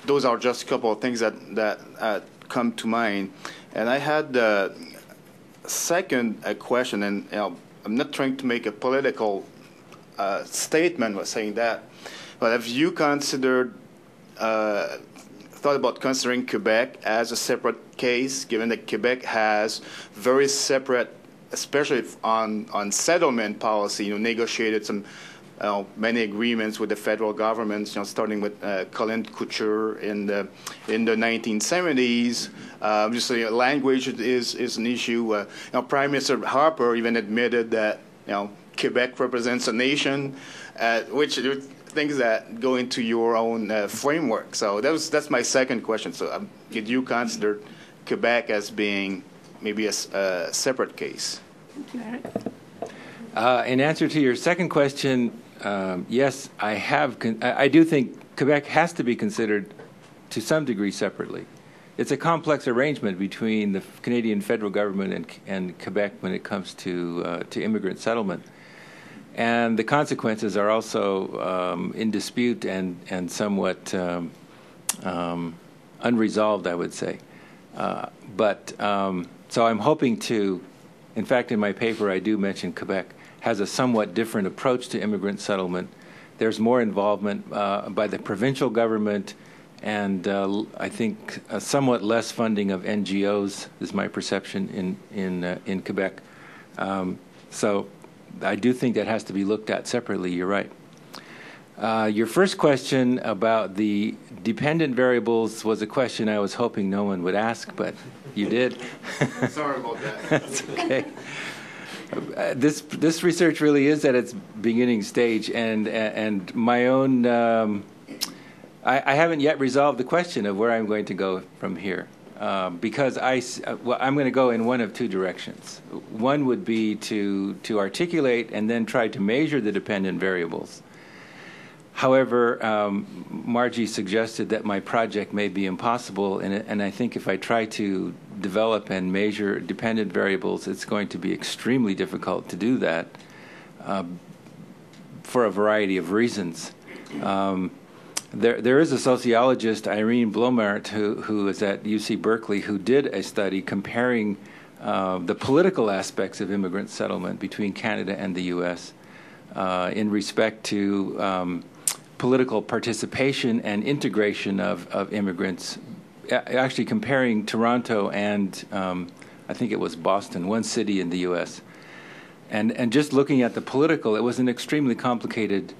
Those are just a couple of things that come to mind. And I had second question, and I'm not trying to make a political statement by saying that, but have you considered, thought about considering Quebec as a separate case, given that Quebec has very separate, especially on settlement policy, negotiated some many agreements with the federal government, starting with Colin Couture in the 1970s. Obviously, language is an issue. Prime Minister Harper even admitted that Quebec represents a nation, which are things that go into your own framework. So that's my second question. So did you consider Quebec as being maybe a separate case? Thank you, Eric. In answer to your second question, yes, I have. I do think Quebec has to be considered to some degree separately. It's a complex arrangement between the Canadian federal government and Quebec when it comes to immigrant settlement. And the consequences are also in dispute and somewhat unresolved, I would say. So I'm hoping to, in fact, in my paper I do mention Quebec has a somewhat different approach to immigrant settlement. There's more involvement by the provincial government, and I think somewhat less funding of NGOs is my perception in Quebec. So I do think that has to be looked at separately. You're right. Your first question about the dependent variables was a question I was hoping no one would ask, but you did. Sorry about that. That's okay. This research really is at its beginning stage, and my own I haven't yet resolved the question of where I'm going to go from here, because I'm going to go in one of two directions. One would be to articulate and then try to measure the dependent variables. However, Margie suggested that my project may be impossible, and I think if I try to develop and measure dependent variables, it's going to be extremely difficult to do that for a variety of reasons. There is a sociologist, Irene Blommaert, who is at UC Berkeley, who did a study comparing the political aspects of immigrant settlement between Canada and the U.S. In respect to political participation and integration of immigrants, actually comparing Toronto and I think it was Boston, one city in the U.S. And just looking at the political, it was an extremely complicated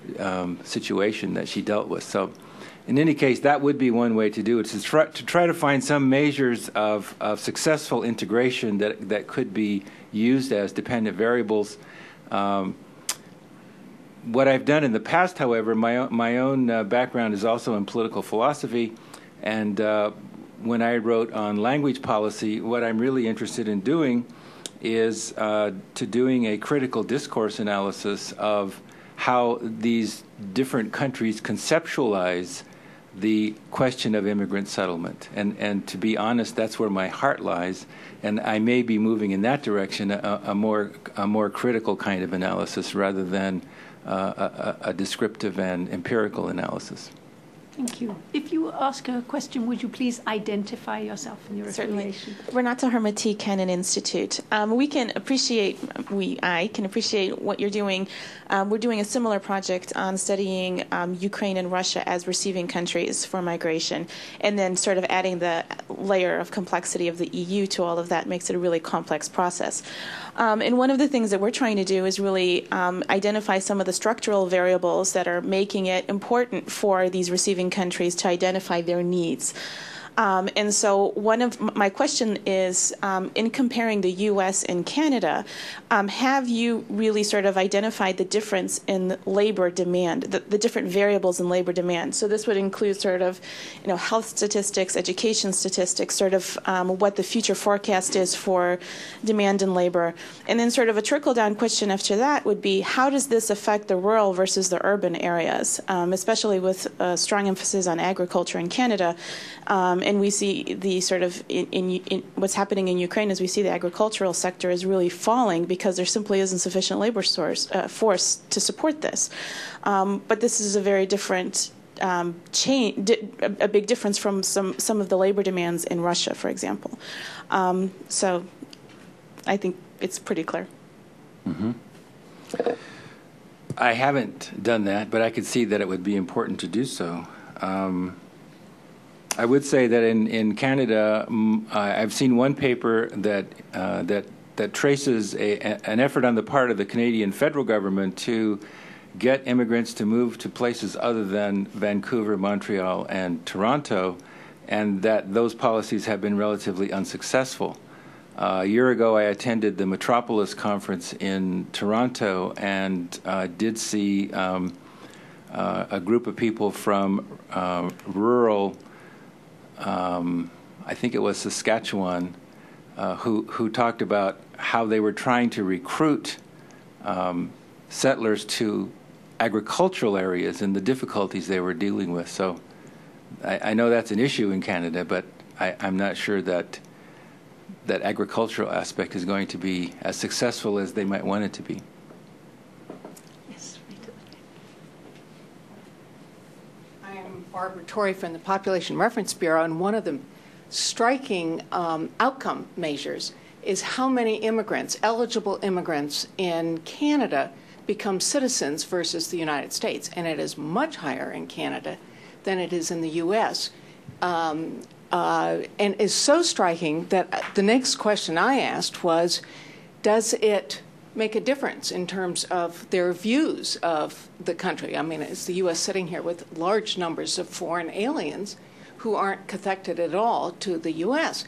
situation that she dealt with. So in any case, that would be one way to do it, to try to find some measures of successful integration that could be used as dependent variables. What I've done in the past, however, my own background is also in political philosophy, and when I wrote on language policy, what I'm really interested in doing is to doing a critical discourse analysis of how these different countries conceptualize the question of immigrant settlement. And to be honest, that's where my heart lies, and I may be moving in that direction, a more critical kind of analysis rather than a descriptive and empirical analysis. Thank you. If you ask a question, would you please identify yourself and your affiliation? Renata Hermati, Canon Institute. I can appreciate what you're doing. We're doing a similar project on studying Ukraine and Russia as receiving countries for migration, and then sort of adding the layer of complexity of the EU to all of that makes it a really complex process. And one of the things that we're trying to do is really identify some of the structural variables that are making it important for these receiving countries to identify their needs. And so one of my question is, in comparing the U.S. and Canada, have you really sort of identified the difference in labor demand, the different variables in labor demand? So this would include sort of, health statistics, education statistics, sort of what the future forecast is for demand in labor. And then sort of a trickle-down question after that would be, how does this affect the rural versus the urban areas, especially with a strong emphasis on agriculture in Canada? And we see the sort of in what's happening in Ukraine is we see the agricultural sector is really falling because there simply isn't sufficient labor force to support this. But this is a very different a big difference from some of the labor demands in Russia, for example. So I think it's pretty clear. Mm-hmm. I haven't done that, but I could see that it would be important to do so. I would say that in Canada, I've seen one paper that traces an effort on the part of the Canadian federal government to get immigrants to move to places other than Vancouver, Montreal, and Toronto, and that those policies have been relatively unsuccessful. A year ago, I attended the Metropolis Conference in Toronto and did see a group of people from rural, I think it was Saskatchewan, who talked about how they were trying to recruit settlers to agricultural areas and the difficulties they were dealing with. So I know that's an issue in Canada, but I'm not sure that that agricultural aspect is going to be as successful as they might want it to be. Yes, I am Barbara Torrey from the Population Reference Bureau, and one of the striking outcome measures is how many immigrants, eligible immigrants in Canada, become citizens versus the United States. And it is much higher in Canada than it is in the U.S. And is so striking that the next question I asked was, does it make a difference in terms of their views of the country? I mean, is the U.S. sitting here with large numbers of foreign aliens who aren't connected at all to the U.S.?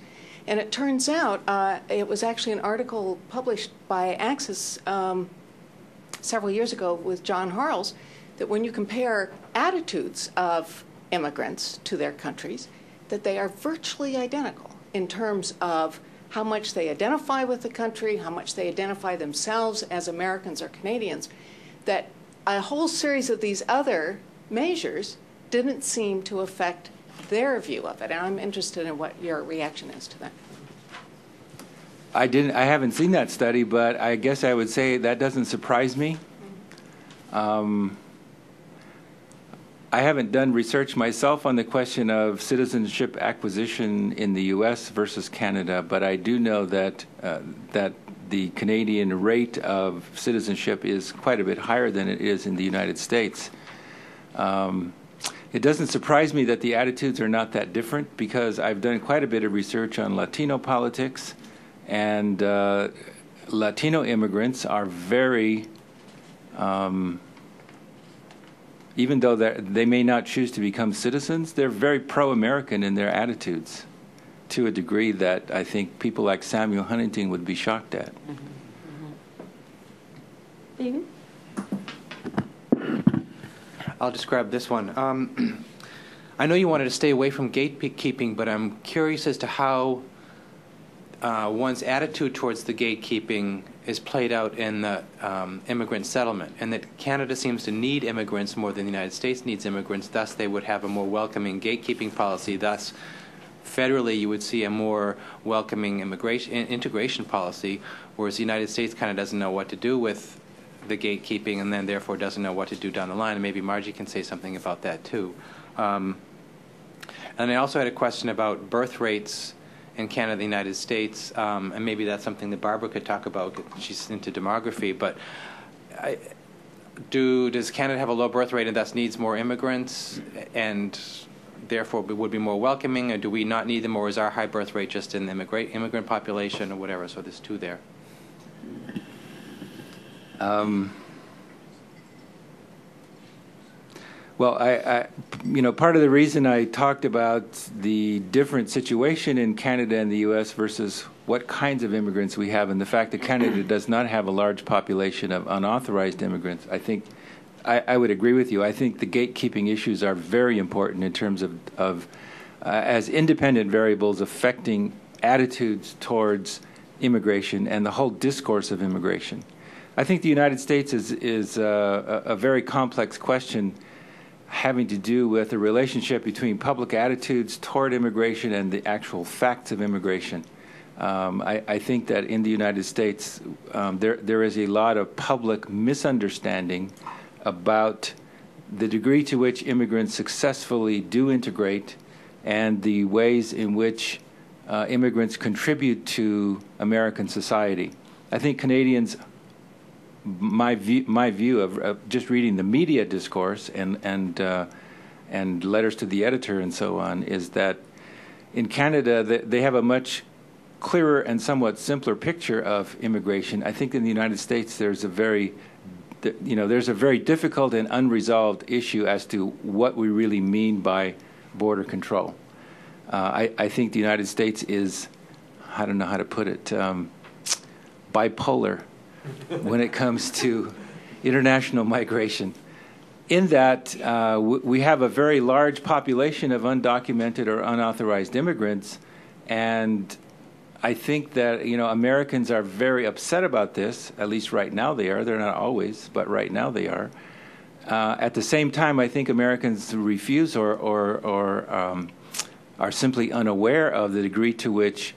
And it turns out it was actually an article published by Access several years ago with John Harles, that when you compare attitudes of immigrants to their countries, that they are virtually identical in terms of how much they identify with the country, how much they identify themselves as Americans or Canadians, that a whole series of these other measures didn't seem to affect their view of it. And I'm interested in what your reaction is to that. I haven't seen that study, but I guess I would say that doesn't surprise me. I haven't done research myself on the question of citizenship acquisition in the U.S. versus Canada, but I do know that that the Canadian rate of citizenship is quite a bit higher than it is in the United States. It doesn't surprise me that the attitudes are not that different, because I've done quite a bit of research on Latino politics, and Latino immigrants are very, even though they may not choose to become citizens, they're very pro-American in their attitudes, to a degree that I think people like Samuel Huntington would be shocked at. David? I'll describe this one. I know you wanted to stay away from gatekeeping, but I'm curious as to how one's attitude towards the gatekeeping is played out in the immigrant settlement, and that Canada seems to need immigrants more than the United States needs immigrants. Thus, they would have a more welcoming gatekeeping policy. Thus, federally, you would see a more welcoming integration policy, whereas the United States kind of doesn't know what to do with the gatekeeping, and then therefore doesn't know what to do down the line. And maybe Margie can say something about that too. And I also had a question about birth rates in Canada and the United States, and maybe that's something that Barbara could talk about. She's into demography, but does Canada have a low birth rate and thus needs more immigrants, and therefore would be more welcoming, or do we not need them, or is our high birth rate just in the immigrant population or whatever? So there's two there. Well, part of the reason I talked about the different situation in Canada and the U.S. versus what kinds of immigrants we have, and the fact that Canada does not have a large population of unauthorized immigrants, I think I would agree with you. I think the gatekeeping issues are very important in terms of as independent variables affecting attitudes towards immigration and the whole discourse of immigration. I think the United States is a very complex question, having to do with the relationship between public attitudes toward immigration and the actual facts of immigration. I think that in the United States, there is a lot of public misunderstanding about the degree to which immigrants successfully do integrate, and the ways in which immigrants contribute to American society. I think Canadians, my view of just reading the media discourse and letters to the editor and so on, is that in Canada they have a much clearer and somewhat simpler picture of immigration. I think in the United States there's a very difficult and unresolved issue as to what we really mean by border control. I think the United States is, I don't know how to put it, bipolar when it comes to international migration. In that we have a very large population of undocumented or unauthorized immigrants, and I think that Americans are very upset about this. At least right now they are. They're not always, but right now they are. At the same time, I think Americans refuse or are simply unaware of the degree to which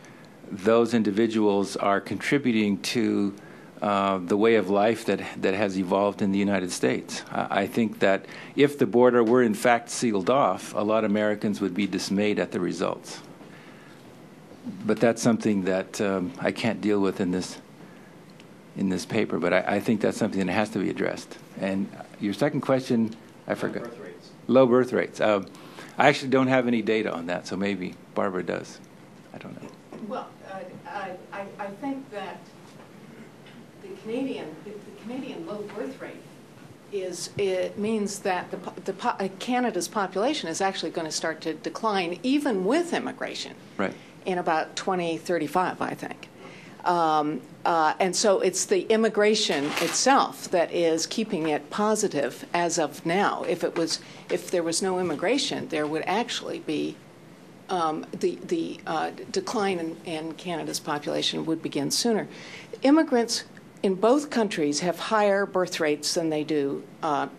those individuals are contributing to the way of life that has evolved in the United States. I think that if the border were in fact sealed off, a lot of Americans would be dismayed at the results. But that's something that I can't deal with in this paper. But I think that's something that has to be addressed. And your second question, I forgot. Low birth rates. Low birth rates. I actually don't have any data on that, so maybe Barbara does. I don't know. Well, I think that the Canadian low birth rate means that Canada's population is actually going to start to decline even with immigration. Right. In about 2035, I think. And so it's the immigration itself that is keeping it positive as of now. If there was no immigration, there would actually be the decline in Canada's population would begin sooner. Immigrants in both countries have higher birth rates than they do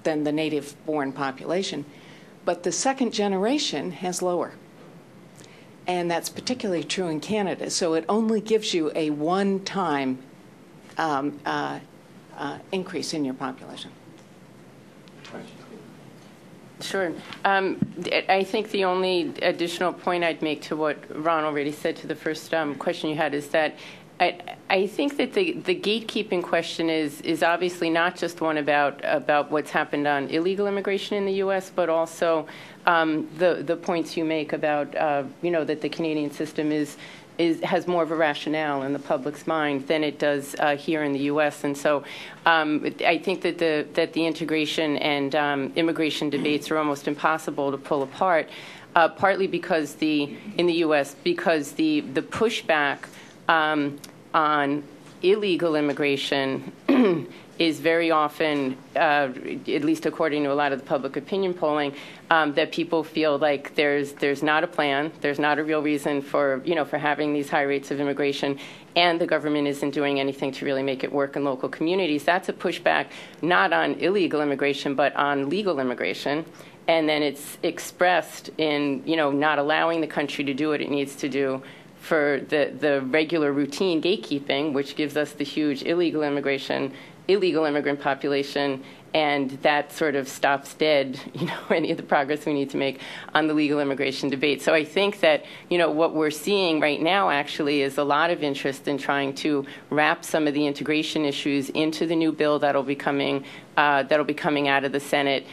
than the native-born population, but the second generation has lower. And that's particularly true in Canada. So it only gives you a one-time increase in your population. Sure. I think the only additional point I'd make to what Ron already said to the first question you had is that I think that the gatekeeping question is obviously not just one about what's happened on illegal immigration in the U.S., but also the points you make about that the Canadian system has more of a rationale in the public's mind than it does here in the U.S. And so I think that the integration and immigration debates are almost impossible to pull apart, partly because in the U.S. because the pushback on illegal immigration is very often, at least according to a lot of the public opinion polling, that people feel like there's not a plan, there's not a real reason for having these high rates of immigration, and the government isn't doing anything to really make it work in local communities. That's a pushback not on illegal immigration, but on legal immigration. And then it's expressed in not allowing the country to do what it needs to do for the regular routine gatekeeping, which gives us the huge illegal immigrant population, and that sort of stops dead, any of the progress we need to make on the legal immigration debate. So I think that, what we're seeing right now actually is a lot of interest in trying to wrap some of the integration issues into the new bill that'll be coming out of the Senate,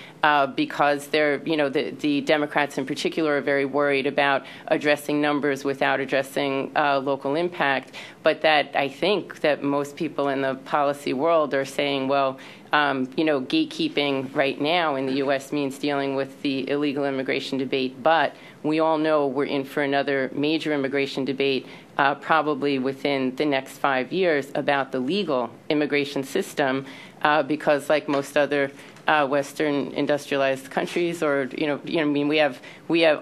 because the Democrats in particular are very worried about addressing numbers without addressing local impact. But that I think that most people in the policy world are saying, well, gatekeeping right now in the U.S. means dealing with the illegal immigration debate, but we all know we're in for another major immigration debate probably within the next 5 years about the legal immigration system, because like most other Western industrialized countries, or we have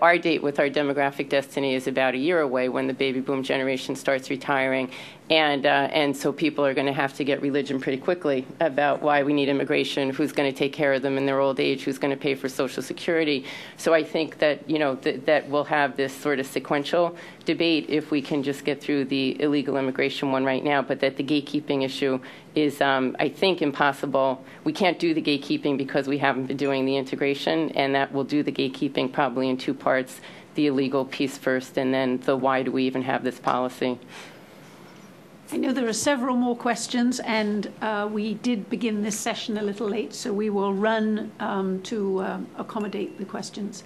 our date with our demographic destiny is about a year away when the baby boom generation starts retiring, and so people are going to have to get religion pretty quickly about why we need immigration, who's going to take care of them in their old age, who's going to pay for Social Security. So I think that that we'll have this sort of sequential debate if we can just get through the illegal immigration one right now, but that the gatekeeping issue is, I think, impossible. We can't do the gatekeeping because we haven't been doing the integration, and that we'll do the gatekeeping probably in two parts. the illegal piece first, and then the why do we even have this policy. I know there are several more questions, and we did begin this session a little late, so we will run to accommodate the questions.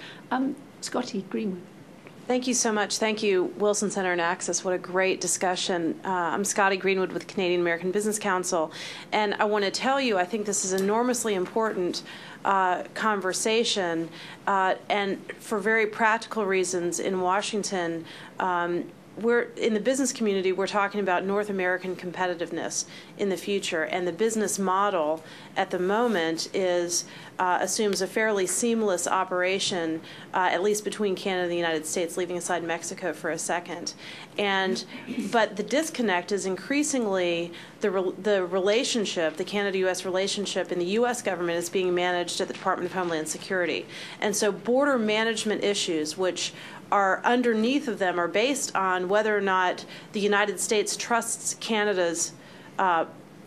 Scotty Greenwood. Thank you so much. Thank you, Wilson Center and Access. What a great discussion. I'm Scotty Greenwood with Canadian American Business Council, and I want to tell you I think this is an enormously important conversation, and for very practical reasons in Washington, we're in the business community, we're talking about North American competitiveness in the future, and the business model at the moment is assumes a fairly seamless operation, at least between Canada and the United States, leaving aside Mexico for a second. But the disconnect is increasingly the relationship, the Canada-U.S. relationship in the U.S. government is being managed at the Department of Homeland Security. And so border management issues, which are underneath of them, are based on whether or not the United States trusts Canada's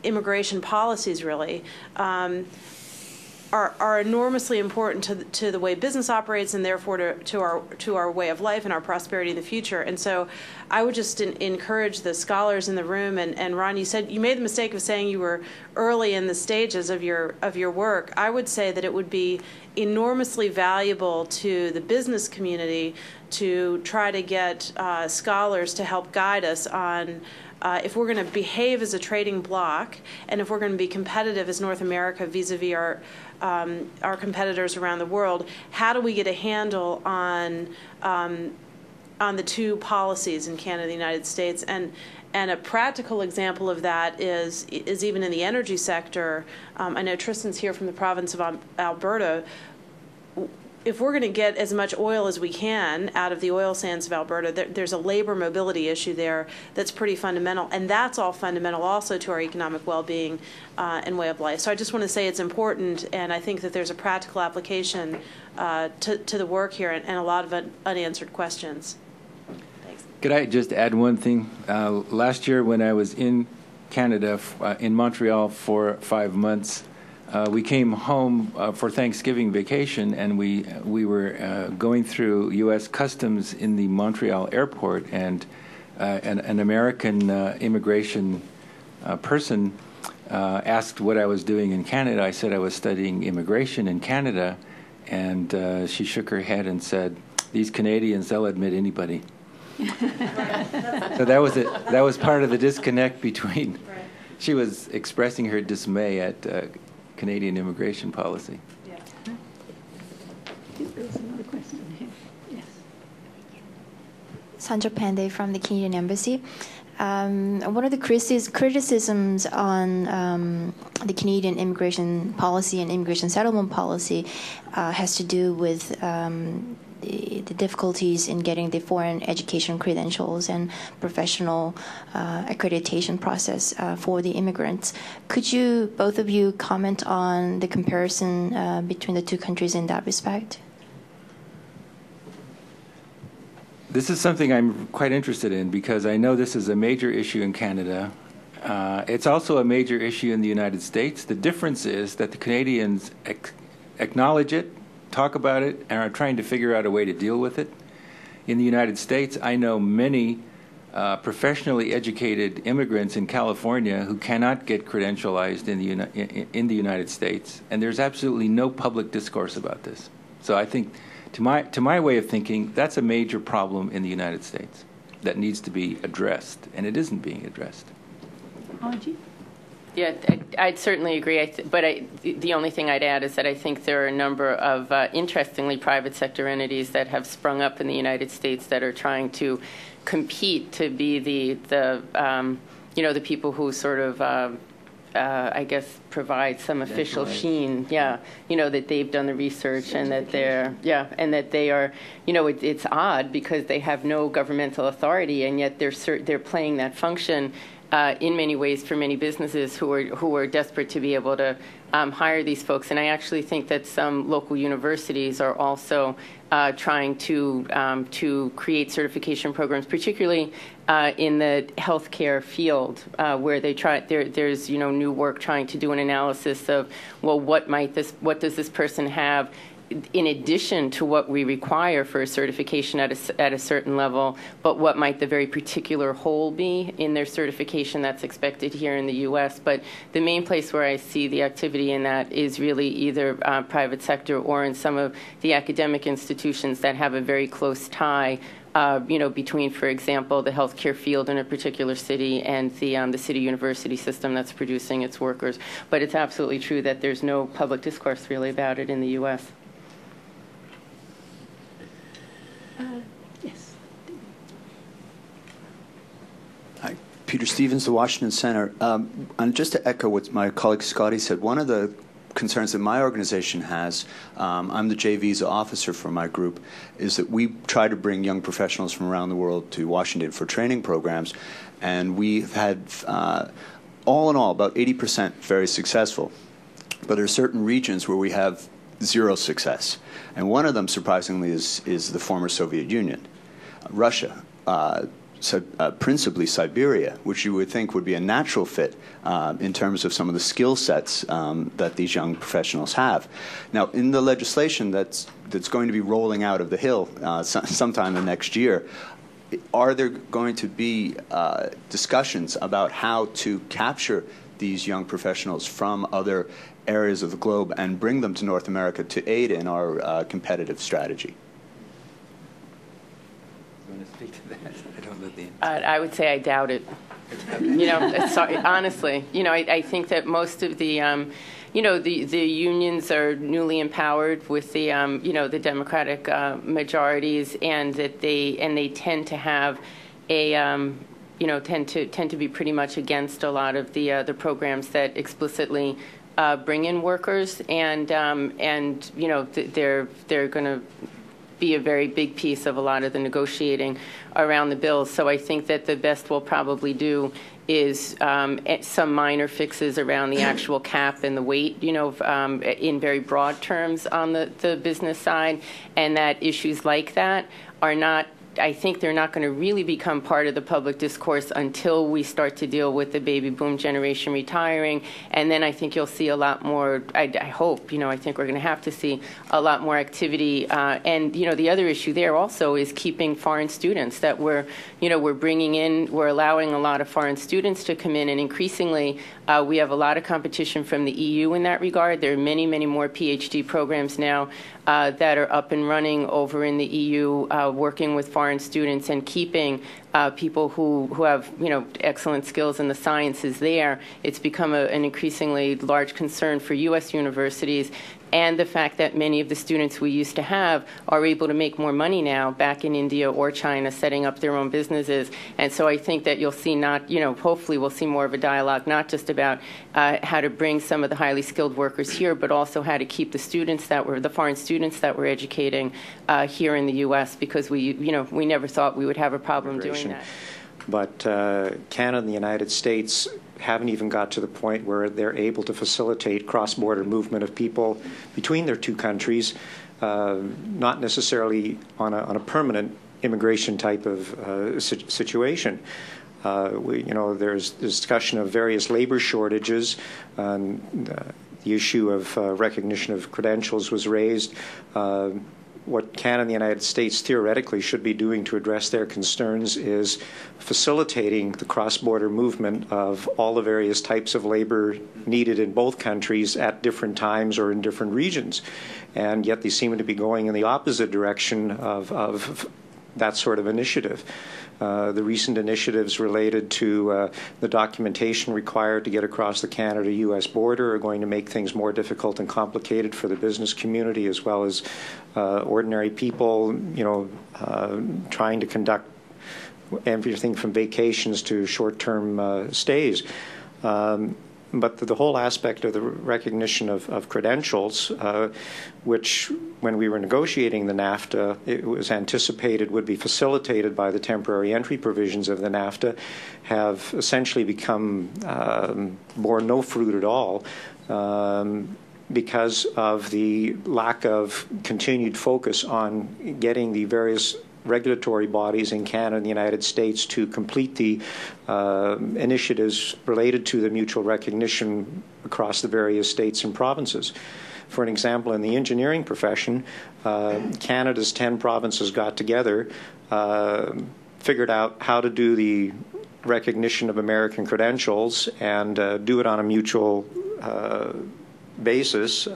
immigration policies, really, are enormously important to the way business operates, and therefore to our way of life and our prosperity in the future. And so I would just encourage the scholars in the room, and Ron, you said you made the mistake of saying you were early in the stages of your work. I would say that it would be enormously valuable to the business community to try to get scholars to help guide us on if we're going to behave as a trading bloc, and if we're going to be competitive as North America vis-a-vis our competitors around the world, how do we get a handle on the two policies in Canada and the United States? And a practical example of that is even in the energy sector. I know Tristan's here from the province of Alberta. If we're going to get as much oil as we can out of the oil sands of Alberta, there's a labor mobility issue there that's pretty fundamental, and that's all fundamental also to our economic well-being and way of life. So I just want to say it's important, and I think that there's a practical application to the work here and a lot of unanswered questions. Thanks. Could I just add one thing? Last year when I was in Canada, in Montreal for 5 months, we came home for Thanksgiving vacation, and we were going through U.S. Customs in the Montreal airport, and an American immigration person asked what I was doing in Canada. I said I was studying immigration in Canada, and she shook her head and said, "These Canadians, they'll admit anybody." So that was it. That was part of the disconnect between. Right. She was expressing her dismay at Canadian immigration policy. Yeah. I think there was another question here. Yes. Sandra Pandey from the Canadian Embassy. One of the criticisms on the Canadian immigration policy and immigration settlement policy has to do with the difficulties in getting the foreign education credentials and professional accreditation process for the immigrants. Could you, both of you, comment on the comparison between the two countries in that respect? This is something I'm quite interested in because I know this is a major issue in Canada. It's also a major issue in the United States. The difference is that the Canadians acknowledge it, talk about it, and are trying to figure out a way to deal with it. In the United States, I know many professionally educated immigrants in California who cannot get credentialized in the United States, and there's absolutely no public discourse about this. So I think, to my way of thinking, that's a major problem in the United States that needs to be addressed, and it isn't being addressed. Archie? Yeah, I'd certainly agree. But the only thing I'd add is that I think there are a number of, interestingly, private sector entities that have sprung up in the United States that are trying to compete to be the people who sort of, I guess, provide some official sheen. Yeah, that they've done the research and that they are, it's odd because they have no governmental authority, and yet they're playing that function. In many ways for many businesses who are desperate to be able to hire these folks. And I actually think that some local universities are also trying to create certification programs, particularly in the healthcare field, where there's new work trying to do an analysis of, well, what does this person have in addition to what we require for a certification at a certain level, but what might the very particular hole be in their certification that's expected here in the U.S. But the main place where I see the activity in that is really either private sector or in some of the academic institutions that have a very close tie between, for example, the healthcare field in a particular city and the city university system that's producing its workers. But it's absolutely true that there's no public discourse really about it in the U.S. Yes. Hi, Peter Stevens, the Washington Center. And just to echo what my colleague Scotty said, one of the concerns that my organization has, I'm the J visa officer for my group, is that we try to bring young professionals from around the world to Washington for training programs, and we've had, all in all, about 80% very successful. But there are certain regions where we have zero success. And one of them, surprisingly, is the former Soviet Union. Russia, principally Siberia, which you would think would be a natural fit in terms of some of the skill sets that these young professionals have. Now, in the legislation that's going to be rolling out of the Hill sometime the next year, are there going to be discussions about how to capture these young professionals from other areas of the globe and bring them to North America to aid in our competitive strategy? You want to speak to that? I don't know the answer. I would say I doubt it. Sorry, honestly, I think that most of the, the unions are newly empowered with the, the Democratic majorities, and that they tend to have a, tend to be pretty much against a lot of the programs that explicitly bring in workers, and they're going to be a very big piece of a lot of the negotiating around the bills. So I think that the best we'll probably do is some minor fixes around the actual cap and the weight, in very broad terms on the business side, and that issues like that are not, I think they're not going to really become part of the public discourse until we start to deal with the baby boom generation retiring. And then I think you'll see a lot more, I hope, I think we're going to have to see a lot more activity. And, the other issue there also is keeping foreign students that we're bringing in. We're allowing a lot of foreign students to come in, and increasingly we have a lot of competition from the EU in that regard. There are many, many more PhD programs now that are up and running over in the EU, working with foreign students and keeping people who have excellent skills in the sciences there. It's become an increasingly large concern for U.S. universities, and the fact that many of the students we used to have are able to make more money now back in India or China, setting up their own businesses. And so I think that you'll see hopefully we'll see more of a dialogue, not just about how to bring some of the highly skilled workers here, but also how to keep the foreign students that we're educating here in the U.S., because we never thought we would have a problem doing that. But Canada and the United States haven't even got to the point where they're able to facilitate cross-border movement of people between their two countries, not necessarily on a permanent immigration type of situation. There's discussion of various labor shortages. The issue of recognition of credentials was raised. What Canada and the United States theoretically should be doing to address their concerns is facilitating the cross-border movement of all the various types of labor needed in both countries at different times or in different regions. And yet they seem to be going in the opposite direction of that sort of initiative. The recent initiatives related to the documentation required to get across the Canada-U.S. border are going to make things more difficult and complicated for the business community, as well as ordinary people, trying to conduct everything from vacations to short-term stays. But the whole aspect of the recognition of credentials, which when we were negotiating the NAFTA, it was anticipated would be facilitated by the temporary entry provisions of the NAFTA, have essentially become borne no fruit at all, because of the lack of continued focus on getting the various regulatory bodies in Canada and the United States to complete the initiatives related to the mutual recognition across the various states and provinces. For an example, in the engineering profession, Canada's 10 provinces got together, figured out how to do the recognition of American credentials and do it on a mutual basis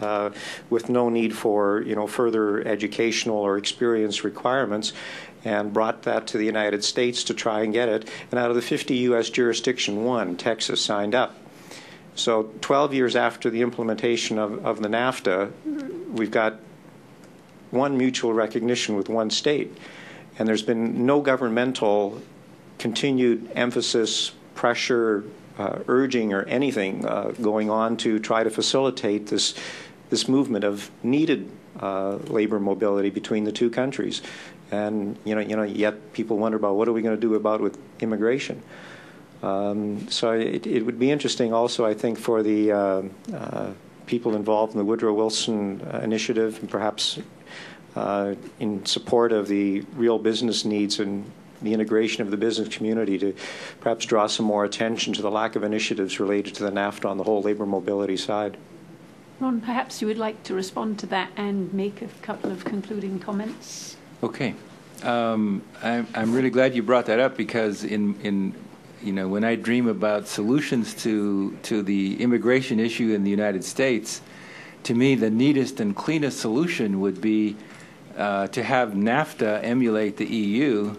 with no need for further educational or experience requirements, and brought that to the United States to try and get it. And out of the 50 U.S. jurisdiction, one, Texas, signed up. So 12 years after the implementation of the NAFTA, we've got one mutual recognition with one state. And there's been no governmental continued emphasis, pressure, urging, or anything going on to try to facilitate this movement of needed labor mobility between the two countries. And yet people wonder about what are we going to do about with immigration. So it would be interesting also, I think, for the people involved in the Woodrow Wilson initiative, and perhaps in support of the real business needs and the integration of the business community, to perhaps draw some more attention to the lack of initiatives related to the NAFTA on the whole labor mobility side. Ron, perhaps you would like to respond to that and make a couple of concluding comments. Okay. I'm really glad you brought that up, because when I dream about solutions to the immigration issue in the United States, to me the neatest and cleanest solution would be to have NAFTA emulate the EU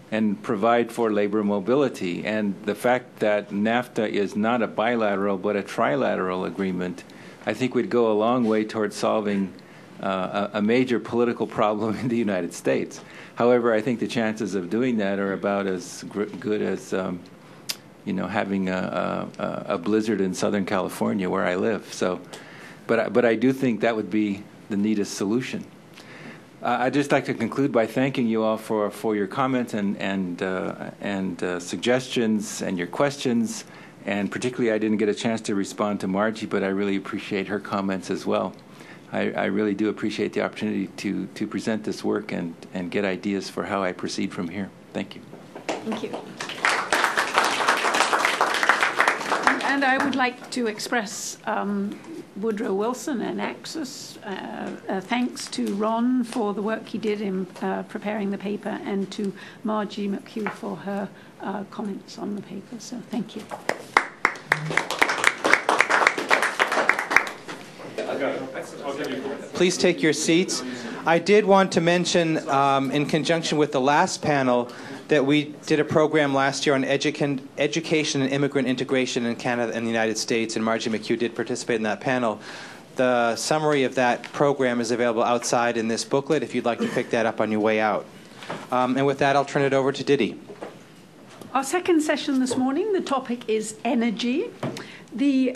and provide for labor mobility. And the fact that NAFTA is not a bilateral but a trilateral agreement, I think would go a long way towards solving a major political problem in the United States. However, I think the chances of doing that are about as good as having a blizzard in Southern California where I live. So, but I do think that would be the neatest solution. I'd just like to conclude by thanking you all for your comments and suggestions and your questions. And particularly, I didn't get a chance to respond to Margie, but I really appreciate her comments as well. I really do appreciate the opportunity to present this work and get ideas for how I proceed from here. Thank you. Thank you. And I would like to express Woodrow Wilson and Axis thanks to Ron for the work he did in preparing the paper, and to Margie McHugh for her comments on the paper. So thank you. Please take your seats. I did want to mention, in conjunction with the last panel, that we did a program last year on education and immigrant integration in Canada and the United States, and Margie McHugh did participate in that panel. The summary of that program is available outside in this booklet if you'd like to pick that up on your way out. And with that, I'll turn it over to Didi. Our second session this morning, the topic is energy. The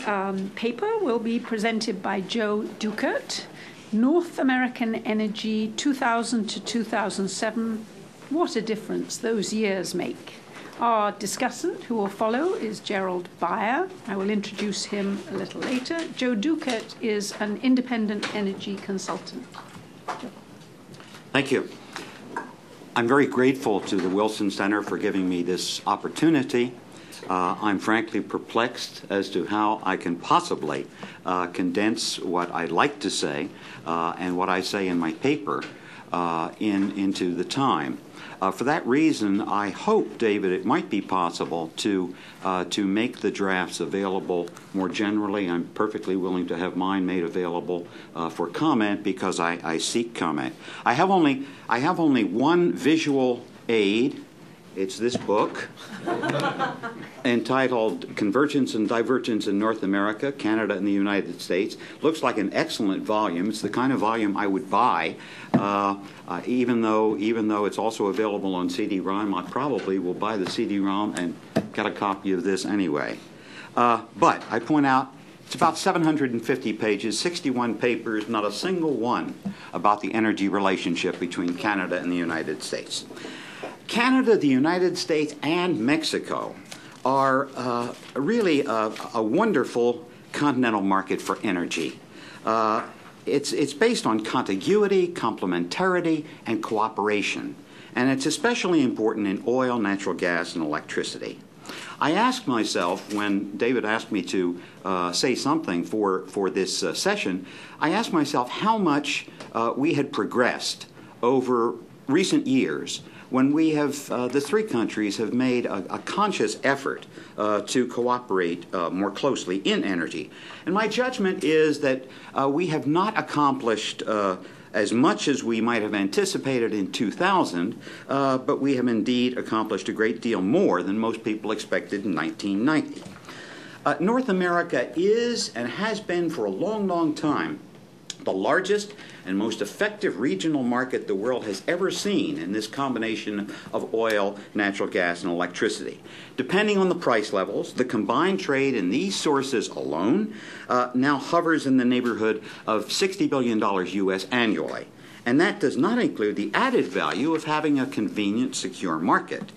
paper will be presented by Joe Dukert, North American Energy 2000 to 2007. What a difference those years make. Our discussant who will follow is Gerald Beyer. I will introduce him a little later. Joe Dukert is an independent energy consultant. Thank you. I'm very grateful to the Wilson Center for giving me this opportunity. I'm frankly perplexed as to how I can possibly condense what I'd like to say and what I say in my paper into the time. For that reason, I hope, David, it might be possible to make the drafts available more generally. I'm perfectly willing to have mine made available for comment, because I seek comment. I have only one visual aid. It's this book entitled Convergence and Divergence in North America, Canada and the United States. Looks like an excellent volume. It's the kind of volume I would buy, even though it's also available on CD-ROM. I probably will buy the CD-ROM and get a copy of this anyway. But I point out it's about 750 pages, 61 papers, not a single one about the energy relationship between Canada and the United States. Canada, the United States, and Mexico are really a wonderful continental market for energy. It's based on contiguity, complementarity, and cooperation. and it's especially important in oil, natural gas, and electricity. I asked myself, when David asked me to say something for this session, I asked myself how much we had progressed over recent years when we have, the three countries have made a conscious effort to cooperate more closely in energy. And my judgment is that we have not accomplished as much as we might have anticipated in 2000, but we have indeed accomplished a great deal more than most people expected in 1990. North America is and has been for a long, long time the largest and most effective regional market the world has ever seen in this combination of oil, natural gas, and electricity. Depending on the price levels, the combined trade in these sources alone now hovers in the neighborhood of $60 billion U.S. annually. And that does not include the added value of having a convenient, secure market.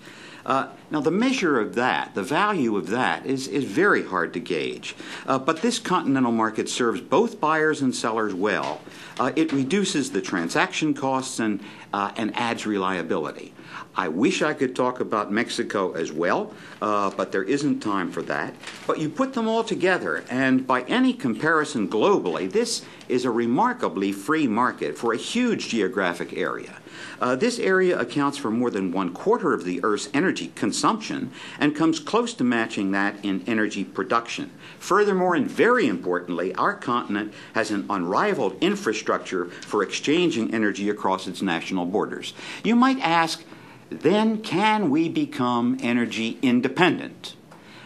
Now, the measure of that, the value of that, is very hard to gauge. But this continental market serves both buyers and sellers well. It reduces the transaction costs and adds reliability. I wish I could talk about Mexico as well, but there isn't time for that. But you put them all together, and by any comparison globally, this is a remarkably free market for a huge geographic area. This area accounts for more than 1/4 of the Earth's energy consumption and comes close to matching that in energy production. Furthermore, and very importantly, our continent has an unrivaled infrastructure for exchanging energy across its national borders. You might ask, then can we become energy independent?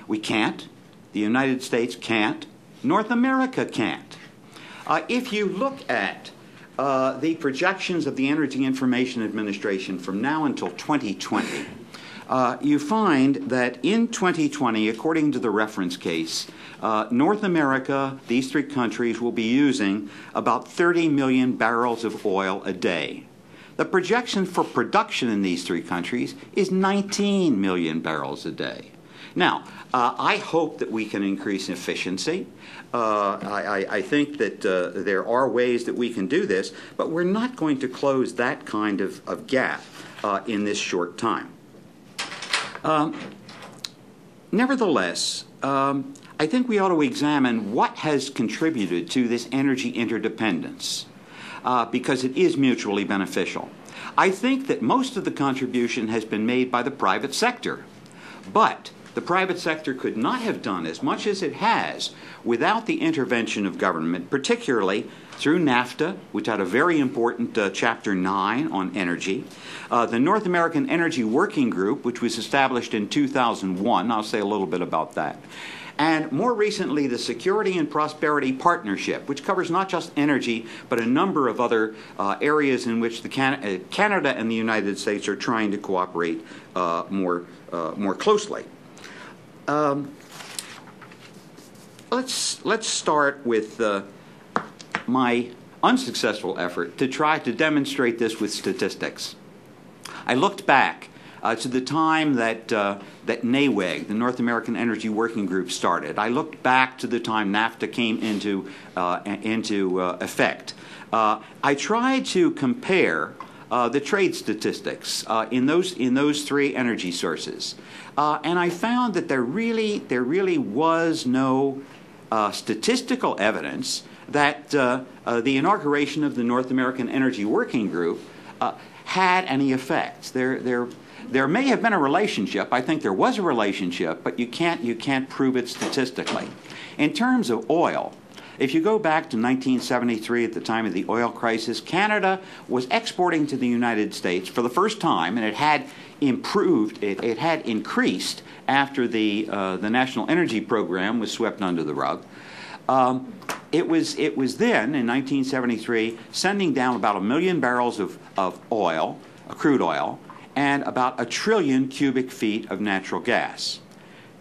We can't. The United States can't. North America can't. If you look at the projections of the Energy Information Administration from now until 2020, you find that in 2020, according to the reference case, North America, these three countries, will be using about 30 million barrels of oil a day. The projection for production in these three countries is 19 million barrels a day. Now, I hope that we can increase efficiency. I think that there are ways that we can do this, but we're not going to close that kind of gap in this short time. Nevertheless, I think we ought to examine what has contributed to this energy interdependence, because it is mutually beneficial. I think that most of the contribution has been made by the private sector, but the private sector could not have done as much as it has without the intervention of government, particularly through NAFTA, which had a very important Chapter 9 on energy, the North American Energy Working Group, which was established in 2001. I'll say a little bit about that. And more recently, the Security and Prosperity Partnership, which covers not just energy, but a number of other areas in which Canada and the United States are trying to cooperate more closely. Let's start with my unsuccessful effort to try to demonstrate this with statistics. I looked back to the time that NAWEG, the North American Energy Working Group, started. I looked back to the time NAFTA came into effect. I tried to compare the trade statistics in those three energy sources, and I found that there really was no statistical evidence that the inauguration of the North American Energy Working Group had any effects. There may have been a relationship. I think there was a relationship, but you can't prove it statistically. In terms of oil, if you go back to 1973, at the time of the oil crisis, Canada was exporting to the United States for the first time, and it had improved. It had increased after the National Energy Program was swept under the rug. It was then, in 1973, sending down about 1 million barrels of oil, crude oil, and about 1 trillion cubic feet of natural gas.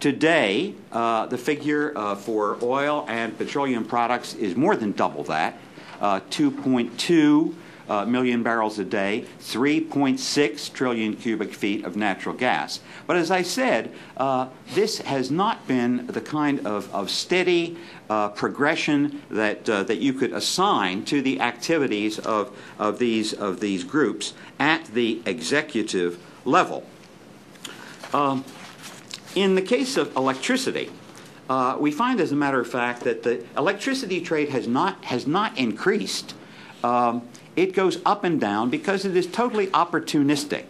Today, the figure for oil and petroleum products is more than double that, 2.2 million barrels a day, 3.6 trillion cubic feet of natural gas. But as I said, this has not been the kind of steady progression that you could assign to the activities of these groups at the executive level. In the case of electricity, we find, as a matter of fact, that the electricity trade has not increased. It goes up and down because it is totally opportunistic.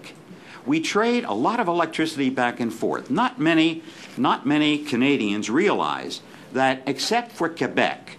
We trade a lot of electricity back and forth. Not many Canadians realize that, except for Quebec,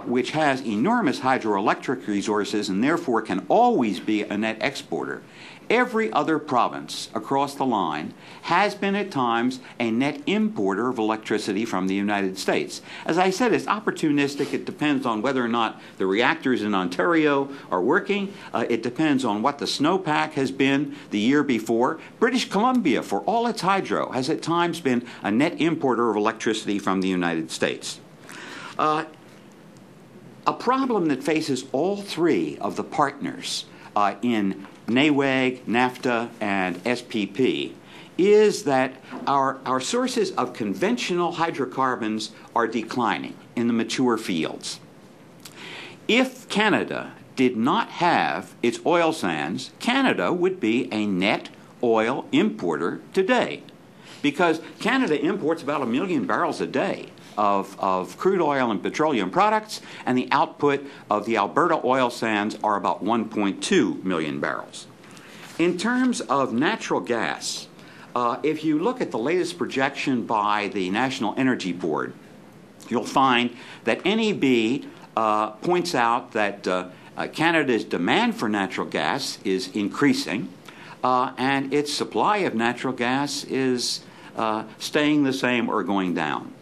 which has enormous hydroelectric resources and therefore can always be a net exporter, every other province across the line has been at times a net importer of electricity from the United States. As I said, it's opportunistic. It depends on whether or not the reactors in Ontario are working. It depends on what the snowpack has been the year before. British Columbia, for all its hydro, has at times been a net importer of electricity from the United States. A problem that faces all three of the partners in NAWEG, NAFTA, and SPP is that our sources of conventional hydrocarbons are declining in the mature fields. If Canada did not have its oil sands, Canada would be a net oil importer today, because Canada imports about 1 million barrels a day of crude oil and petroleum products, and the output of the Alberta oil sands are about 1.2 million barrels. In terms of natural gas, if you look at the latest projection by the National Energy Board, you'll find that NEB points out that Canada's demand for natural gas is increasing, and its supply of natural gas is staying the same or going down.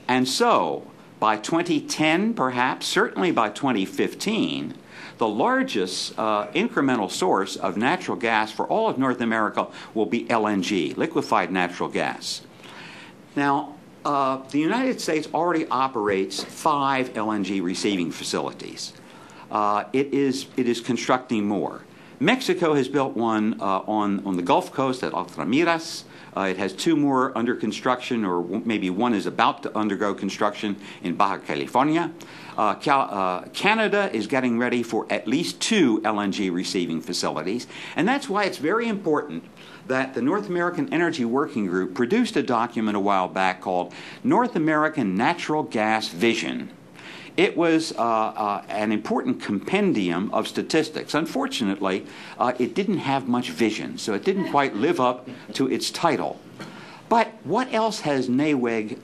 And so, by 2010, perhaps, certainly by 2015, the largest incremental source of natural gas for all of North America will be LNG, liquefied natural gas. Now, the United States already operates 5 LNG receiving facilities. It is constructing more. Mexico has built one on the Gulf Coast at Altamira's. It has 2 more under construction, or maybe one is about to undergo construction in Baja California. Canada is getting ready for at least 2 LNG receiving facilities, and that's why it's very important that the North American Energy Working Group produced a document a while back called North American Natural Gas Vision. It was an important compendium of statistics. Unfortunately, it didn't have much vision, so it didn't quite live up to its title. But what else has NAWEG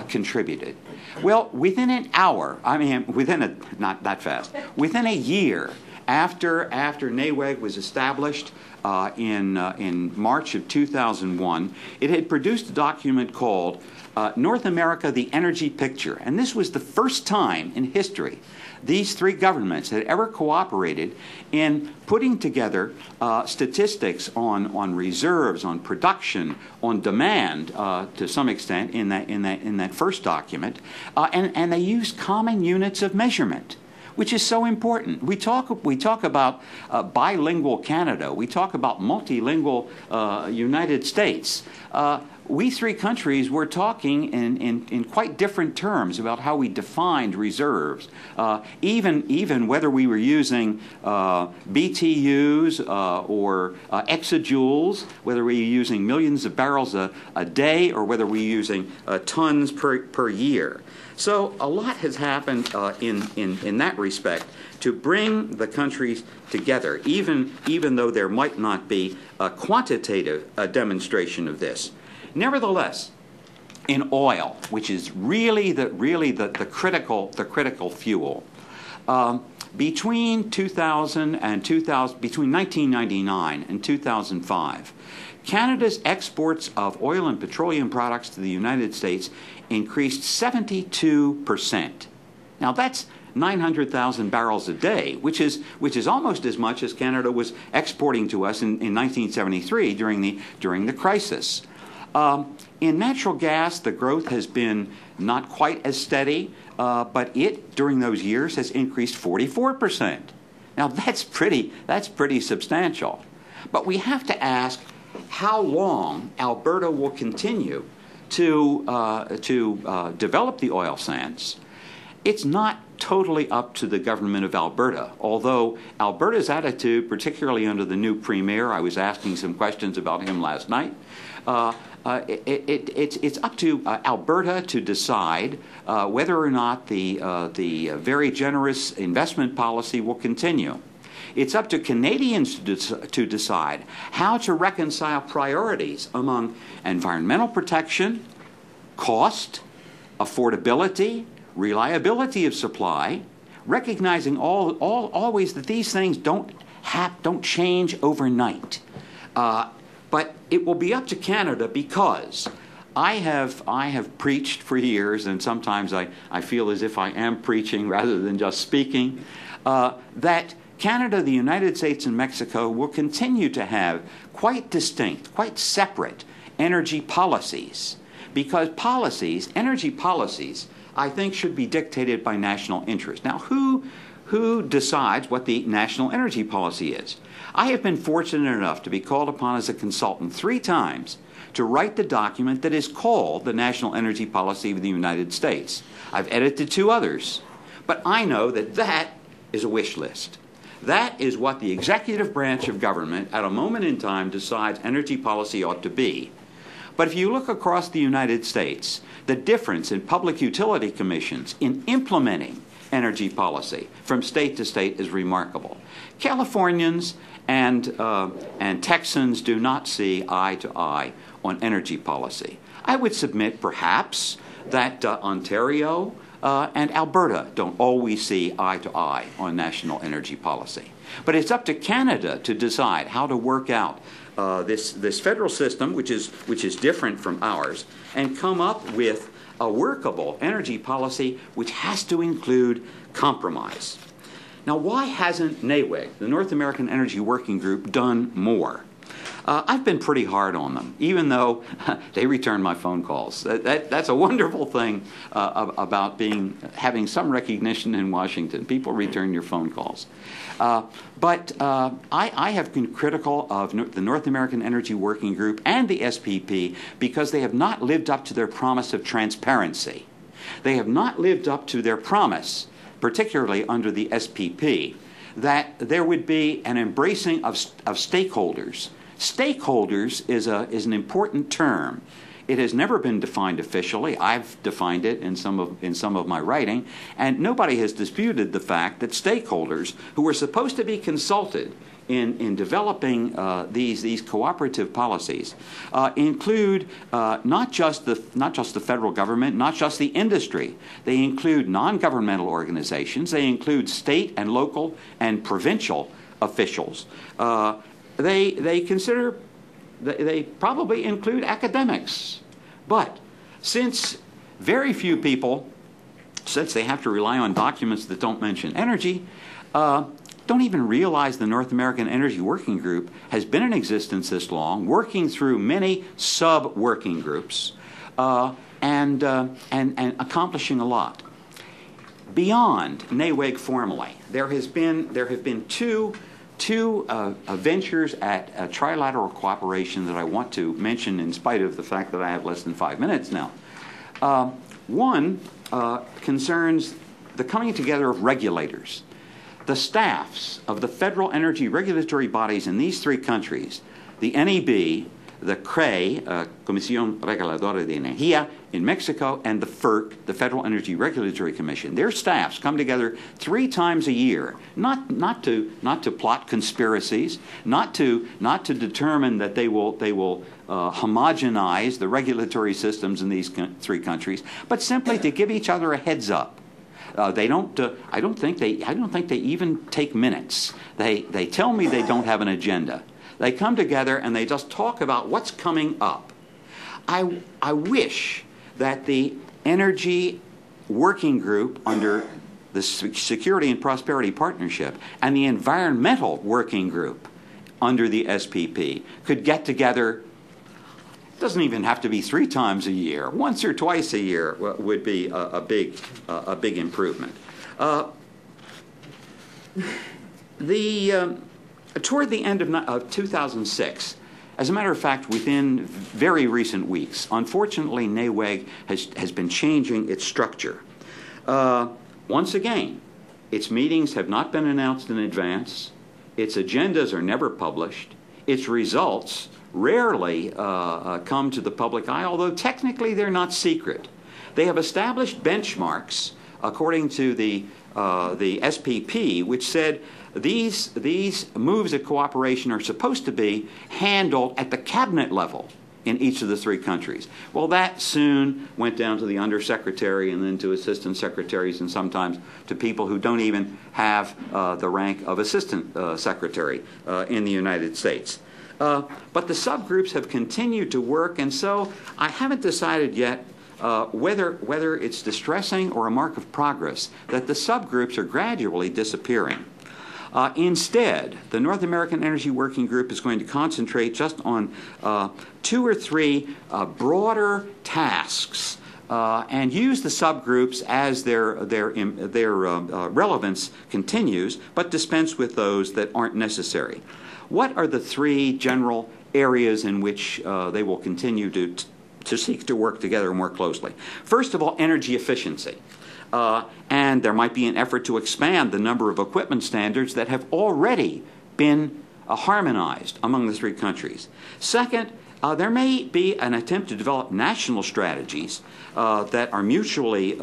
contributed? Well, within an hour, not that fast, within a year after NAWEG was established in March of 2001, it had produced a document called North America, the Energy Picture. And this was the first time in history these 3 governments had ever cooperated in putting together statistics on reserves, on production, on demand to some extent in that first document, and they used common units of measurement, which is so important. We talk about bilingual Canada. We talk about multilingual United States. We 3 countries were talking in quite different terms about how we defined reserves, even whether we were using BTUs or exajoules, whether we were using millions of barrels a day, or whether we were using tons per year. So a lot has happened in that respect to bring the countries together, even though there might not be a quantitative demonstration of this. Nevertheless, in oil, which is really the critical fuel, between 1999 and 2005, Canada's exports of oil and petroleum products to the United States increased 72%. Now that's 900,000 barrels a day, which is almost as much as Canada was exporting to us in 1973 during the crisis. In natural gas, the growth has been not quite as steady, but it, during those years, has increased 44%. Now that's pretty substantial. But we have to ask how long Alberta will continue to develop the oil sands. It's not totally up to the government of Alberta, although Alberta's attitude, particularly under the new premier, I was asking some questions about him last night, it's up to Alberta to decide whether or not the very generous investment policy will continue. It's up to Canadians to decide how to reconcile priorities among environmental protection, cost, affordability, reliability of supply, recognizing always that these things don't change overnight. But it will be up to Canada, because I have preached for years, and sometimes I feel as if I am preaching rather than just speaking, that Canada, the United States, and Mexico will continue to have quite distinct, quite separate energy policies, because energy policies, I think, should be dictated by national interest. Now, who decides what the national energy policy is? I have been fortunate enough to be called upon as a consultant 3 times to write the document that is called the National Energy Policy of the United States. I've edited 2 others, but I know that that is a wish list. That is what the executive branch of government at a moment in time decides energy policy ought to be. But if you look across the United States, the difference in public utility commissions in implementing energy policy from state to state is remarkable. Californians and Texans do not see eye to eye on energy policy. I would submit, perhaps, that Ontario and Alberta don't always see eye to eye on national energy policy. But it's up to Canada to decide how to work out this federal system, which is different from ours, and come up with a workable energy policy which has to include compromise. Now, why hasn't NAWIG, the North American Energy Working Group, done more? I've been pretty hard on them, even though they return my phone calls. That's a wonderful thing about having some recognition in Washington. People return your phone calls. But I have been critical of the North American Energy Working Group and the SPP because they have not lived up to their promise of transparency. They have not lived up to their promise, particularly under the SPP, that there would be an embracing of stakeholders. Stakeholders is an important term. It has never been defined officially. I've defined it in some of my writing, and nobody has disputed the fact that stakeholders who are supposed to be consulted in developing these cooperative policies include not just the federal government, not just the industry. They include non-governmental organizations. They include state and local and provincial officials. They probably include academics. But since very few people, since they have to rely on documents that don't mention energy, don't even realize the North American Energy Working Group has been in existence this long, working through many sub-working groups, and accomplishing a lot. Beyond NAWIG formally, there have been two ventures at trilateral cooperation that I want to mention in spite of the fact that I have less than 5 minutes now. One concerns the coming together of regulators. The staffs of the federal energy regulatory bodies in these 3 countries, the NEB, the CRE, Comisión Reguladora de Energía in Mexico, and the FERC, the Federal Energy Regulatory Commission. Their staffs come together 3 times a year, not to plot conspiracies, not to determine that they will homogenize the regulatory systems in these 3 countries, but simply to give each other a heads up. They don't. I don't think they even take minutes. They tell me they don't have an agenda. They come together and they just talk about what's coming up. I wish that the Energy Working Group under the Security and Prosperity Partnership and the Environmental Working Group under the SPP could get together. It doesn't even have to be 3 times a year. Once or twice a year would be a big improvement. Toward the end of 2006, as a matter of fact, within very recent weeks, unfortunately, NAWEG has been changing its structure. Once again, its meetings have not been announced in advance. Its agendas are never published. Its results rarely come to the public eye, although technically they're not secret. They have established benchmarks according to the SPP, which said these moves of cooperation are supposed to be handled at the cabinet level in each of the three countries. Well, that soon went down to the undersecretary and then to assistant secretaries and sometimes to people who don't even have the rank of assistant secretary in the United States. But the subgroups have continued to work, and so I haven't decided yet whether it's distressing or a mark of progress that the subgroups are gradually disappearing. Instead, the North American Energy Working Group is going to concentrate just on 2 or 3 broader tasks and use the subgroups as their relevance continues, but dispense with those that aren't necessary. What are the 3 general areas in which they will continue to seek to work together more closely? First of all, energy efficiency. And there might be an effort to expand the number of equipment standards that have already been harmonized among the 3 countries. Second, there may be an attempt to develop national strategies that are mutually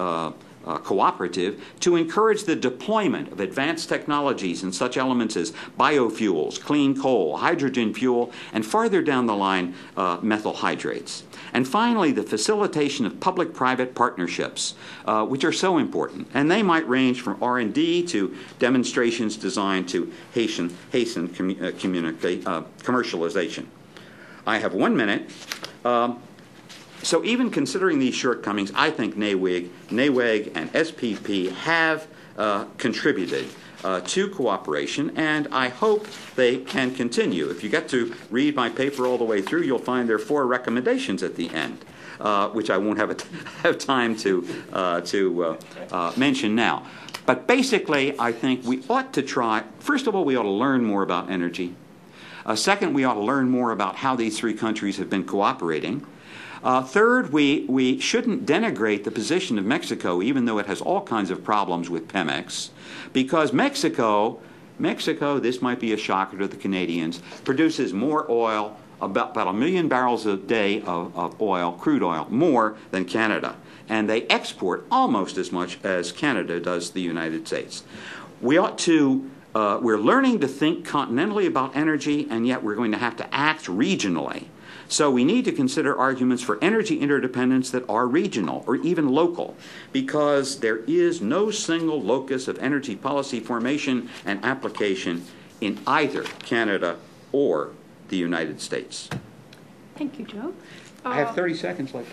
cooperative to encourage the deployment of advanced technologies in such elements as biofuels, clean coal, hydrogen fuel, and farther down the line, methyl hydrates. And finally, the facilitation of public-private partnerships, which are so important. And they might range from R&D to demonstrations designed to hasten commercialization. I have 1 minute. So even considering these shortcomings, I think NAWEG and SPP have contributed to cooperation, and I hope they can continue. If you get to read my paper all the way through, you'll find there are 4 recommendations at the end, which I won't have time to mention now. But basically, I think we ought to try, first of all, we ought to learn more about energy. Second, we ought to learn more about how these 3 countries have been cooperating. Third, we shouldn't denigrate the position of Mexico, even though it has all kinds of problems with Pemex, because Mexico, this might be a shocker to the Canadians, produces more oil, about 1 million barrels a day of oil, crude oil, more than Canada. And they export almost as much as Canada does the United States. We ought to, we're learning to think continentally about energy, and yet we're going to have to act regionally. So we need to consider arguments for energy interdependence that are regional or even local, because there is no single locus of energy policy formation and application in either Canada or the United States. Thank you, Joe. I have 30 seconds left.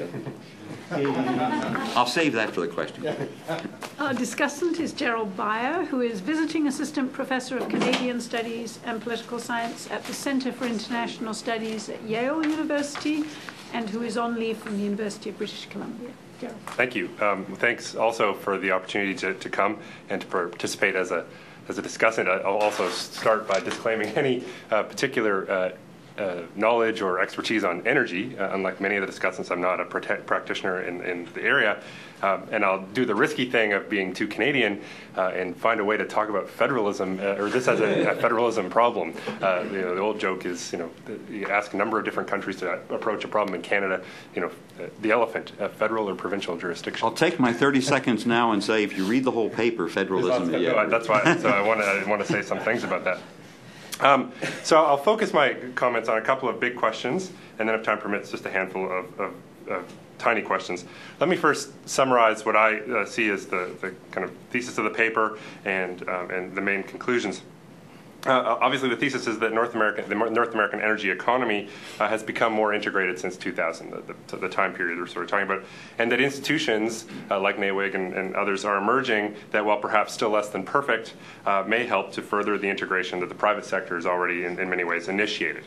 I'll save that for the question. Our discussant is Gerald Beyer, who is Visiting Assistant Professor of Canadian Studies and Political Science at the Centre for International Studies at Yale University, and who is on leave from the University of British Columbia. Gerald. Thank you. Thanks also for the opportunity to come and to participate as a discussant. I'll also start by disclaiming any particular knowledge or expertise on energy. Unlike many of the discussants, I'm not a practitioner in the area. And I'll do the risky thing of being too Canadian and find a way to talk about federalism, or this as a federalism problem. The old joke is, you ask a number of different countries to approach a problem in Canada, the elephant, federal or provincial jurisdiction. I'll take my 30 seconds now and say, if you read the whole paper, federalism. That's why. So I want to say some things about that. So I'll focus my comments on a couple of big questions, and then if time permits, just a handful of tiny questions. Let me first summarize what I see as the kind of thesis of the paper and the main conclusions. Obviously, the thesis is that the North American energy economy has become more integrated since 2000, the time period we're sort of talking about, and that institutions like NAWEG and others are emerging that, while perhaps still less than perfect, may help to further the integration that the private sector has already, in many ways, initiated.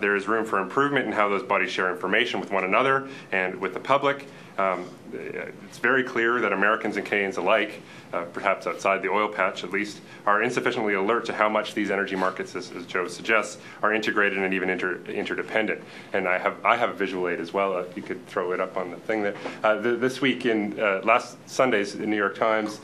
There is room for improvement in how those bodies share information with one another and with the public, It's very clear that Americans and Canadians alike, perhaps outside the oil patch at least, are insufficiently alert to how much these energy markets, as Joe suggests, are integrated and even interdependent. And I have a visual aid as well. You could throw it up on the thing there. This week, in last Sunday's New York Times,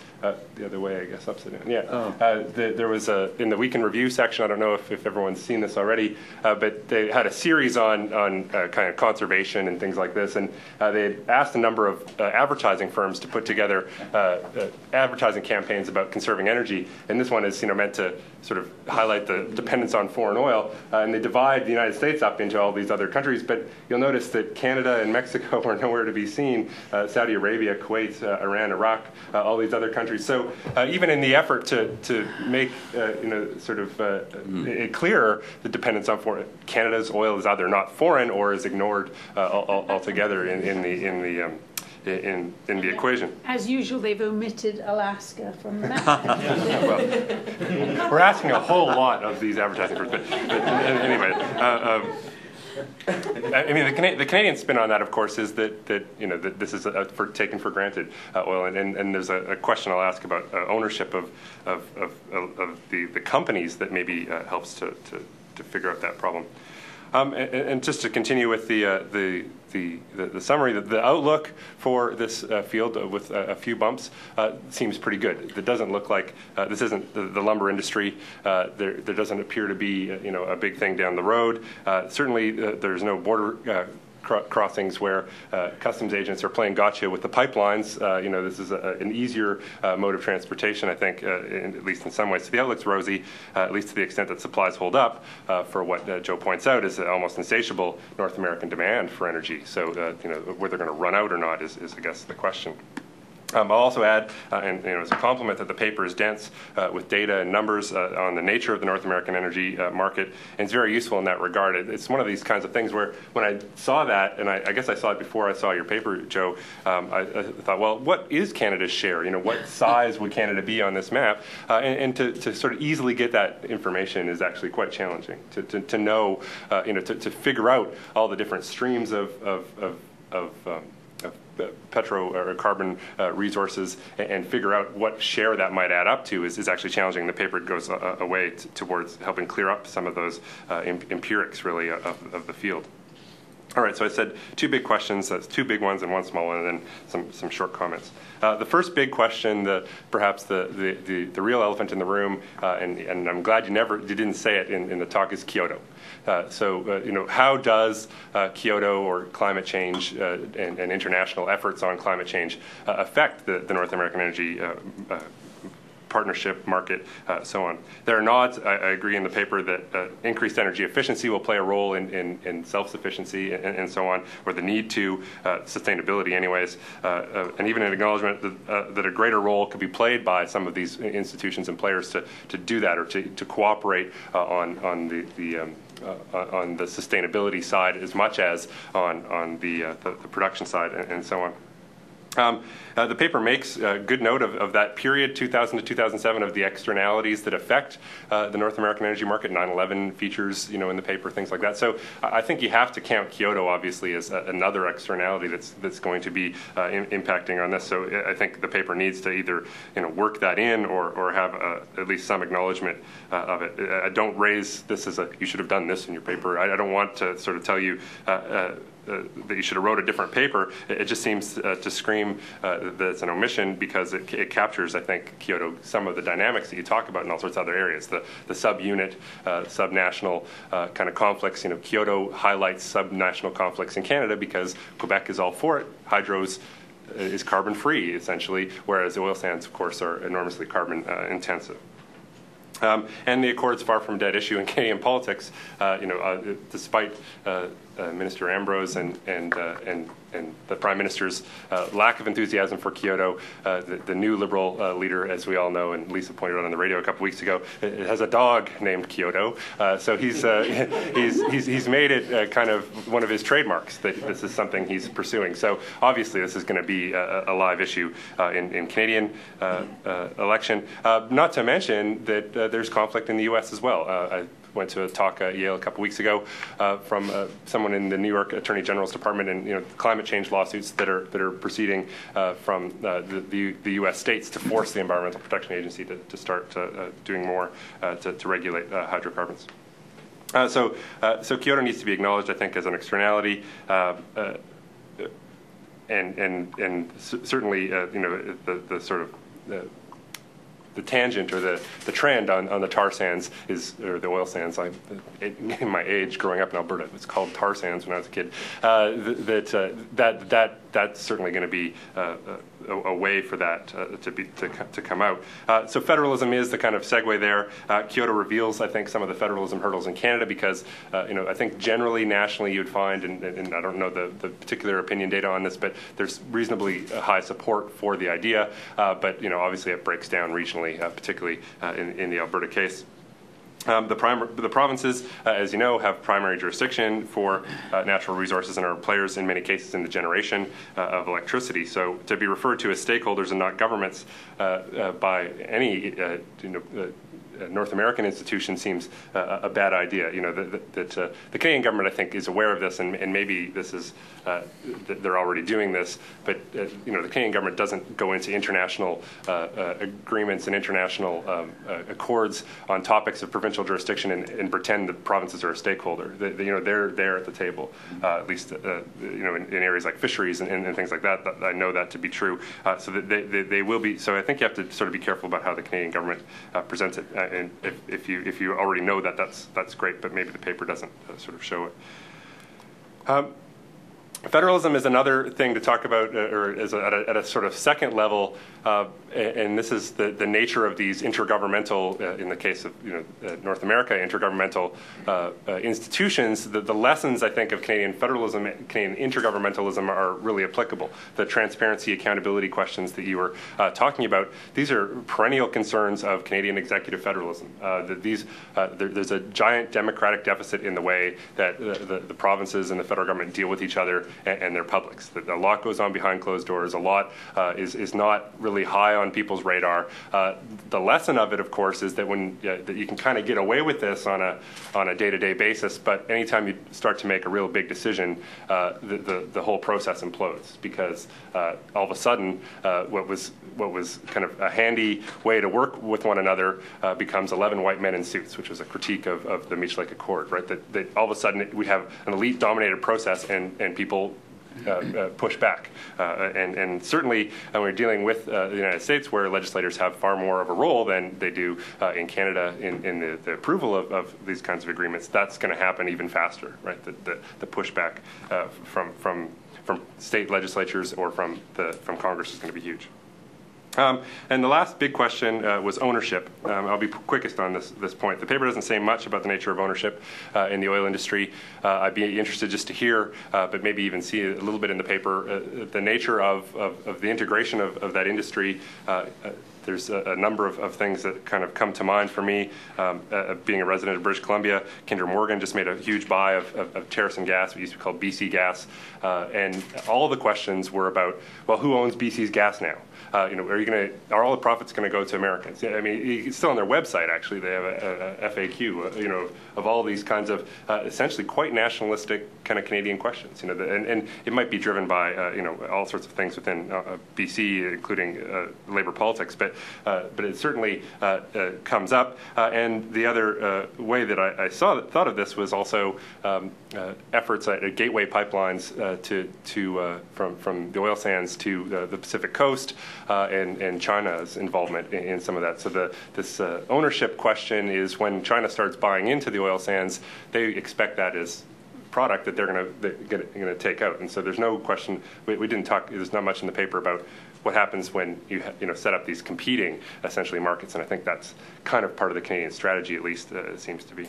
the other way, I guess, upside down. Yeah. There was in the Week in Review section, I don't know if everyone's seen this already, but they had a series on kind of conservation and things like this, and they had asked a number of advertising firms to put together advertising campaigns about conserving energy, and this one is meant to sort of highlight the dependence on foreign oil, and they divide the United States up into all these other countries, but you'll notice that Canada and Mexico are nowhere to be seen, Saudi Arabia, Kuwait, Iran, Iraq, all these other countries. So even in the effort to make it clearer the dependence on foreign, Canada's oil is either not foreign or is ignored altogether in the equation. As usual, they've omitted Alaska from that. Well, we're asking a whole lot of these advertising firms, but anyway. I mean, the Canadian spin on that, of course, is that this is taken for granted oil, and there's a question I'll ask about ownership of the companies that maybe helps to figure out that problem. And just to continue with the summary, the outlook for this field with a few bumps seems pretty good. It doesn't look like this isn't the lumber industry. There doesn't appear to be a big thing down the road. Certainly, there's no border crossings where customs agents are playing gotcha with the pipelines. This is an easier mode of transportation, I think, at least in some ways. So the outlook's rosy, at least to the extent that supplies hold up for what Joe points out is almost insatiable North American demand for energy. So, whether they're going to run out or not is I guess, the question. I'll also add, and as a compliment, that the paper is dense with data and numbers on the nature of the North American energy market, and it's very useful in that regard. It's one of these kinds of things where when I saw that, and I guess I saw it before I saw your paper, Joe, I thought, well, what is Canada's share? What size would Canada be on this map? And to sort of easily get that information is actually quite challenging. To know, to figure out all the different streams of petro or carbon resources and figure out what share that might add up to is actually challenging. The paper goes a way towards helping clear up some of those empirics, really, of the field. All right, so I said two big questions, two big ones and one small one, and then some short comments. The first big question, perhaps the real elephant in the room, and I'm glad you didn't say it in the talk, is Kyoto. How does Kyoto or climate change and international efforts on climate change affect the North American energy partnership market, so on? There are nods, I agree in the paper, that increased energy efficiency will play a role in self-sufficiency and so on, or the need to, sustainability anyways, and even an acknowledgement that a greater role could be played by some of these institutions and players to do that, or to cooperate on the sustainability side as much as on the production side and so on. The paper makes good note of that period, 2000 to 2007, of the externalities that affect the North American energy market. 9/11 features, in the paper, things like that. So I think you have to count Kyoto, obviously, as another externality that's going to be impacting on this. So I think the paper needs to either work that in or have at least some acknowledgement of it. I don't raise this as you should have done this in your paper. I don't want to sort of tell you that you should have wrote a different paper. It just seems to scream that it's an omission, because it captures, I think, Kyoto, some of the dynamics that you talk about in all sorts of other areas. The subunit, subnational kind of conflicts. Kyoto highlights subnational conflicts in Canada because Quebec is all for it. Hydro's is carbon-free, essentially, whereas the oil sands, of course, are enormously carbon-intensive. And the Accord's far from dead issue in Canadian politics. Despite Minister Ambrose and the Prime Minister's lack of enthusiasm for Kyoto, the new Liberal leader, as we all know, and Lisa pointed out on the radio a couple weeks ago, it has a dog named Kyoto. So he's made it kind of one of his trademarks that this is something he's pursuing. So obviously this is going to be a live issue in Canadian election. Not to mention that there's conflict in the U.S. as well. went to a talk at Yale a couple weeks ago from someone in the New York Attorney General's Department, and climate change lawsuits that are proceeding from the U.S. states to force the Environmental Protection Agency to start doing more to regulate hydrocarbons. So Kyoto needs to be acknowledged, I think, as an externality. And certainly, the sort of the tangent or the trend on the tar sands or the oil sands. In my age, growing up in Alberta, it was called tar sands when I was a kid. That's certainly going to be a way for that to come out. So federalism is the kind of segue there. Kyoto reveals, I think, some of the federalism hurdles in Canada because, I think generally nationally you'd find, and I don't know the particular opinion data on this, but there's reasonably high support for the idea. But obviously it breaks down regionally, particularly in the Alberta case. The provinces, as you know, have primary jurisdiction for natural resources and are players in many cases in the generation of electricity. So to be referred to as stakeholders and not governments by any North American institution seems a bad idea. The Canadian government, I think, is aware of this, and maybe this is they're already doing this. But the Canadian government doesn't go into international agreements and international accords on topics of provincial jurisdiction and pretend the provinces are a stakeholder. They're there at the table, at least in areas like fisheries and things like that. I know that to be true. So that they will be. So I think you have to sort of be careful about how the Canadian government presents it. And if you already know that, that's great, but maybe the paper doesn't sort of show it. Federalism is another thing to talk about, or is at a sort of second level, and this is the nature of these intergovernmental, in the case of North America, intergovernmental institutions. The lessons, I think, of Canadian federalism, Canadian intergovernmentalism are really applicable. The transparency, accountability questions that you were talking about, these are perennial concerns of Canadian executive federalism. There's a giant democratic deficit in the way that the provinces and the federal government deal with each other and their publics. A lot goes on behind closed doors. A lot is not really high on people's radar. The lesson of it, of course, is that that you can kind of get away with this on a day-to-day basis, but anytime you start to make a real big decision, the whole process implodes because all of a sudden what was kind of a handy way to work with one another becomes 11 white men in suits, which was a critique of the Meech Lake Accord, right? That all of a sudden we have an elite-dominated process and people push back. And certainly when we're dealing with the United States, where legislators have far more of a role than they do in Canada in the approval of these kinds of agreements, that's going to happen even faster, right? The pushback from state legislatures or from Congress is going to be huge. And the last big question was ownership. I'll be quickest on this point. The paper doesn't say much about the nature of ownership in the oil industry. I'd be interested just to hear, but maybe even see a little bit in the paper, the nature of the integration of that industry. There's a number of things that kind of come to mind for me. Being a resident of British Columbia, Kinder Morgan just made a huge buy of Terrason Gas, what used to be called BC Gas. And all the questions were about, well, who owns BC's gas now? Are all the profits going to go to Americans? I mean, it's still on their website, actually. They have a FAQ, of all these kinds of essentially quite nationalistic kind of Canadian questions. And it might be driven by, all sorts of things within BC, including labor politics. But it certainly comes up. And the other way that I thought of this was also efforts at gateway pipelines from the oil sands to the Pacific coast and China's involvement in some of that. So this ownership question is when China starts buying into the oil sands, they expect that as product that they're going to take out. And so there's no question. We didn't talk. There's not much in the paper about what happens when you set up these competing essentially markets. And I think that's kind of part of the Canadian strategy, at least it seems to be.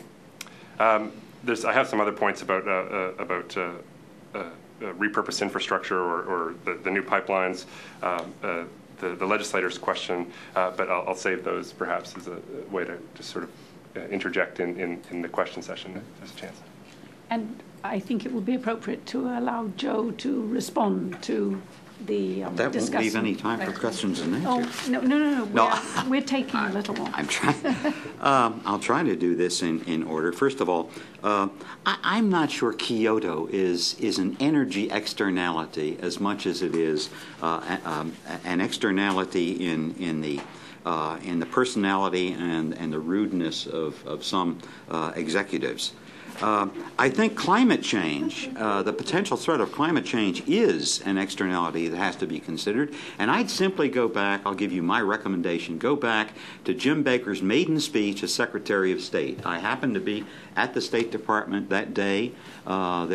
I have some other points about repurposed infrastructure or the new pipelines. The legislators' question, but I'll save those perhaps as a way to just sort of interject in the question session if there's a chance. And I think it would be appropriate to allow Joe to respond to the That discussing. won't leave any time for questions and answers. Oh, no. No. We're taking a little more. I'm trying. I'll try to do this in order. First of all, I'm not sure Kyoto is an energy externality as much as it is an externality in the personality and the rudeness of some executives. I think climate change, the potential threat of climate change is an externality that has to be considered. And I'd simply go back, I'll give you my recommendation, go back to Jim Baker's maiden speech as Secretary of State. I happened to be at the State Department that day. I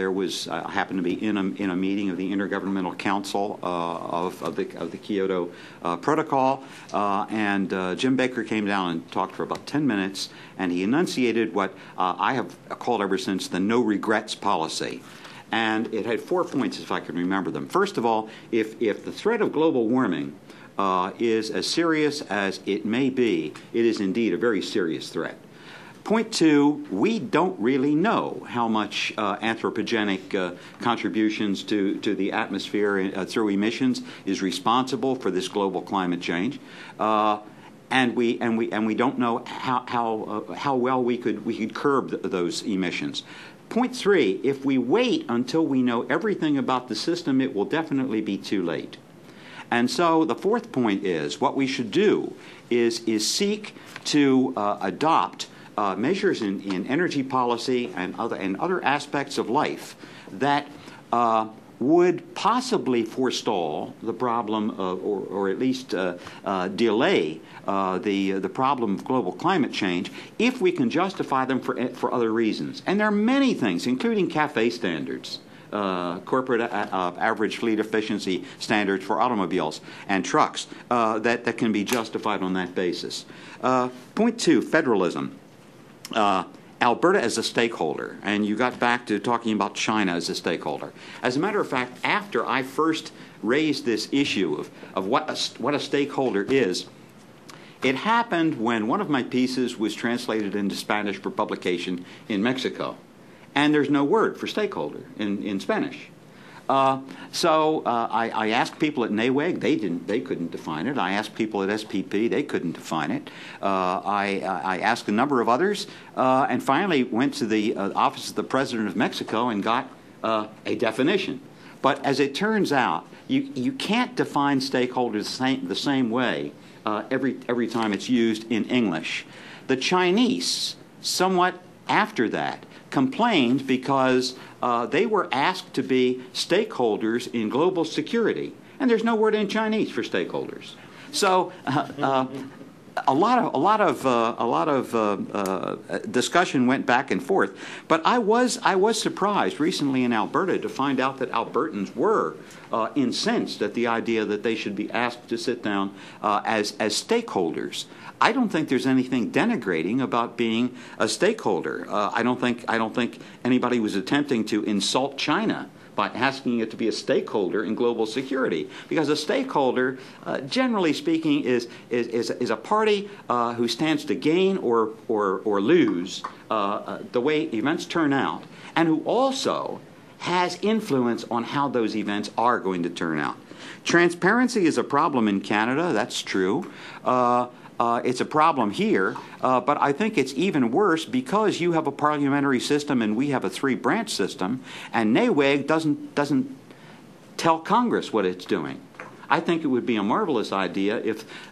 happened to be in a meeting of the Intergovernmental Council of the Kyoto Protocol, and Jim Baker came down and talked for about 10 minutes, and he enunciated what I have called ever since the no regrets policy. And it had 4 points, if I can remember them. First of all, if the threat of global warming is as serious as it may be, it is indeed a very serious threat. Point 2, we don't really know how much anthropogenic contributions to the atmosphere through emissions is responsible for this global climate change, and we don't know how well we could curb those emissions. Point 3, if we wait until we know everything about the system, it will definitely be too late. And so the 4th point is what we should do is seek to adopt measures in energy policy and other aspects of life that would possibly forestall the problem or at least delay the problem of global climate change if we can justify them for other reasons. And there are many things, including CAFE standards, corporate average fleet efficiency standards for automobiles and trucks that can be justified on that basis. Point 2, federalism. Alberta as a stakeholder, and you got back to talking about China as a stakeholder. As a matter of fact, after I first raised this issue of what a stakeholder is, it happened when one of my pieces was translated into Spanish for publication in Mexico. And there's no word for stakeholder in Spanish. So I asked people at NAWEG, they couldn't define it. I asked people at SPP, they couldn't define it. I asked a number of others, and finally went to the Office of the President of Mexico and got a definition. But as it turns out, you can't define stakeholders the same way every time it's used in English. The Chinese, somewhat after that, complained because they were asked to be stakeholders in global security, and there's no word in Chinese for stakeholders. So a lot of discussion went back and forth. But I was surprised recently in Alberta to find out that Albertans were incensed at the idea that they should be asked to sit down as stakeholders. I don't think there's anything denigrating about being a stakeholder. I don't think anybody was attempting to insult China by asking it to be a stakeholder in global security, because a stakeholder, generally speaking, is a party who stands to gain or lose the way events turn out, and who also has influence on how those events are going to turn out. Transparency is a problem in Canada. That's true. It's a problem here, but I think it's even worse because you have a parliamentary system and we have a 3-branch system, and NAWEG doesn't tell Congress what it's doing. I think it would be a marvelous idea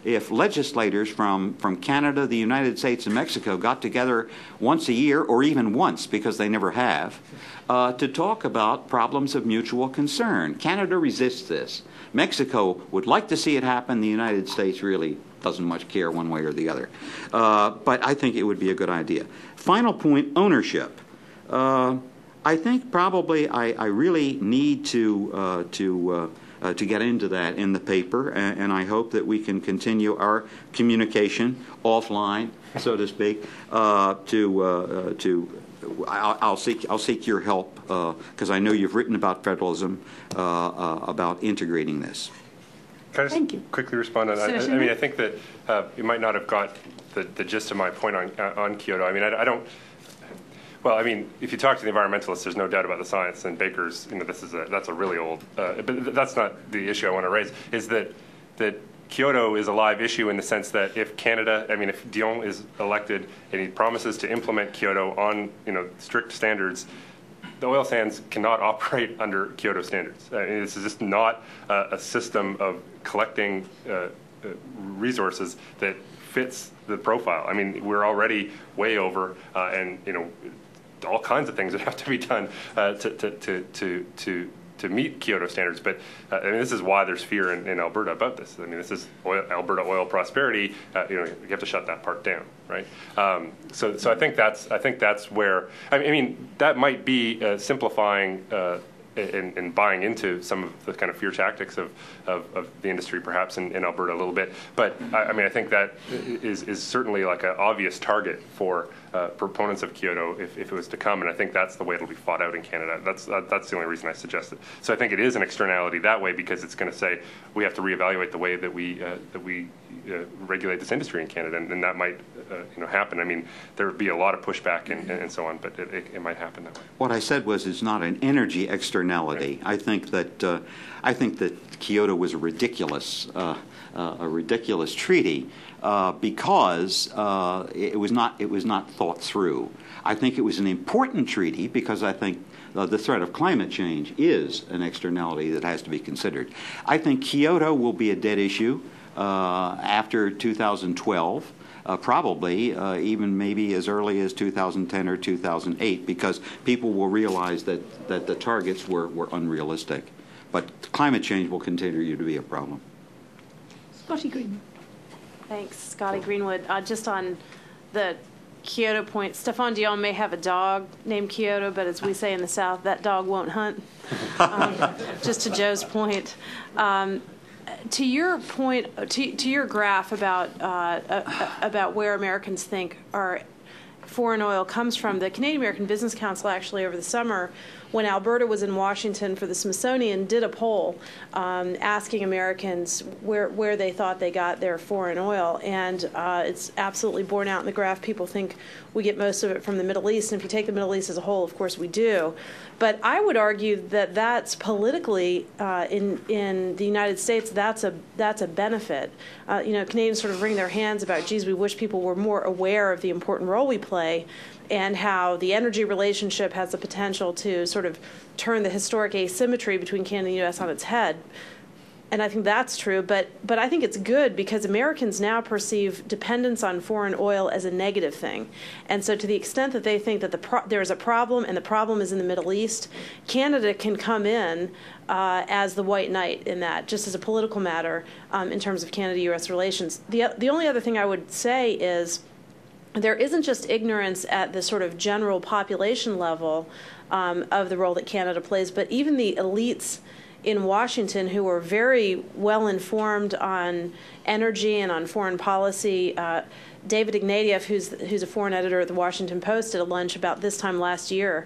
if legislators from Canada, the United States, and Mexico got together once a year, or even once, because they never have, to talk about problems of mutual concern. Canada resists this. Mexico would like to see it happen. The United States really doesn't much care one way or the other. But I think it would be a good idea. Final point, ownership. I think probably I really need to get into that in the paper, and I hope that we can continue our communication offline, so to speak, I'll seek your help, because I know you've written about federalism, about integrating this. Can I just quickly respond on that? I mean, I think that you might not have got the gist of my point on Kyoto. I mean, I don't. Well, I mean, if you talk to the environmentalists, there's no doubt about the science. And Baker's, that's a really old. But that's not the issue I want to raise. Is that Kyoto is a live issue in the sense that if if Dion is elected and he promises to implement Kyoto on strict standards, the oil sands cannot operate under Kyoto standards. This is just not a system of collecting resources that fits the profile. I mean, we're already way over, and all kinds of things would have to be done to meet Kyoto standards. But this is why there's fear in Alberta about this. I mean, this is Alberta oil prosperity. You have to shut that part down, right? So I think that's where that might be simplifying. And buying into some of the kind of fear tactics of the industry, perhaps in Alberta a little bit. But I think that is certainly like an obvious target for proponents of Kyoto if it was to come, and I think that's the way it'll be fought out in Canada. That's the only reason I suggest it. So I think it is an externality that way because it's going to say we have to reevaluate the way that we regulate this industry in Canada, and that might happen. I mean, there would be a lot of pushback and so on, but it might happen that way. What I said was it's not an energy externality. Right. I think that Kyoto was a ridiculous treaty because it was not thought through. I think it was an important treaty because I think the threat of climate change is an externality that has to be considered. I think Kyoto will be a dead issue after 2012. Probably even maybe as early as 2010 or 2008, because people will realize that the targets were unrealistic. But climate change will continue to be a problem. Scotty Greenwood. Thanks, Scotty Greenwood. Just on the Kyoto point, Stéphane Dion may have a dog named Kyoto, but as we say in the South, that dog won't hunt. Just to Joe's point. To your point, to your graph about where Americans think our foreign oil comes from, the Canadian American Business Council actually over the summer, when Alberta was in Washington for the Smithsonian, did a poll asking Americans where they thought they got their foreign oil, and it's absolutely borne out in the graph. People think we get most of it from the Middle East, and if you take the Middle East as a whole, of course we do. But I would argue that that's politically in the United States, that's a benefit. Canadians sort of wring their hands about, geez, we wish people were more aware of the important role we play, and how the energy relationship has the potential to sort of turn the historic asymmetry between Canada and the U.S. on its head. And I think that's true, but I think it's good because Americans now perceive dependence on foreign oil as a negative thing. And so to the extent that they think that there is a problem and the problem is in the Middle East, Canada can come in as the white knight in that, just as a political matter in terms of Canada-U.S. relations. The only other thing I would say is there isn't just ignorance at the sort of general population level of the role that Canada plays, but even the elites in Washington who are very well informed on energy and on foreign policy. David Ignatieff, who's a foreign editor at the Washington Post, did a lunch about this time last year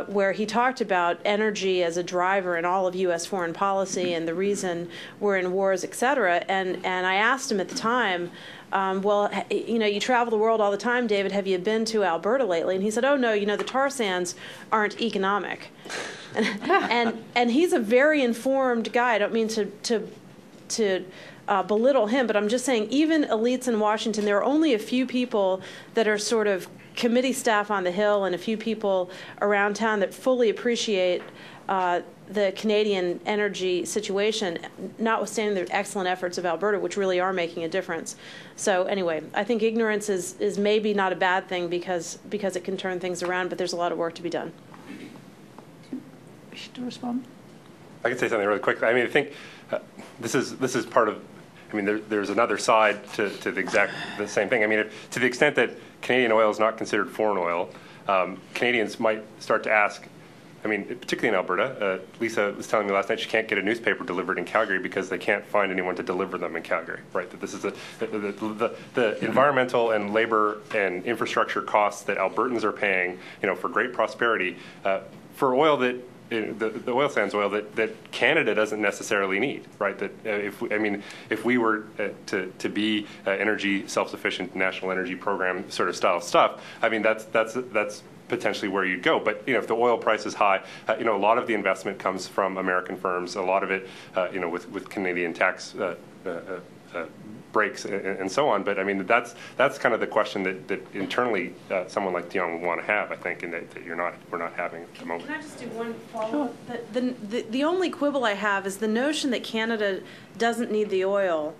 where he talked about energy as a driver in all of U.S. foreign policy and the reason we're in wars, et cetera. And I asked him at the time, you travel the world all the time, David. Have you been to Alberta lately? And he said, oh, no, the tar sands aren't economic. And he's a very informed guy. I don't mean to belittle him, but I'm just saying even elites in Washington, there are only a few people that are sort of committee staff on the Hill and a few people around town that fully appreciate the Canadian energy situation, notwithstanding the excellent efforts of Alberta, which really are making a difference. So anyway, I think ignorance is maybe not a bad thing because it can turn things around, but there's a lot of work to be done. Wish to respond? I can say something really quick. I mean, I think this is part of. I mean, there's another side to the same thing. I mean, to the extent that Canadian oil is not considered foreign oil, Canadians might start to ask. I mean, particularly in Alberta, Lisa was telling me last night she can't get a newspaper delivered in Calgary because they can't find anyone to deliver them in Calgary. Right? That this is the environmental and labor and infrastructure costs that Albertans are paying, for great prosperity, for oil that. The oil sands oil that Canada doesn't necessarily need, right? That if we were to be energy self-sufficient, national energy program sort of style stuff, I mean that's potentially where you'd go. But if the oil price is high, a lot of the investment comes from American firms. A lot of it, with Canadian tax breaks and so on. But I mean, that's kind of the question that internally someone like Dion would want to have, I think, and that we're not having at the moment. Can I just do one follow-up? Sure. The only quibble I have is the notion that Canada doesn't need the oil.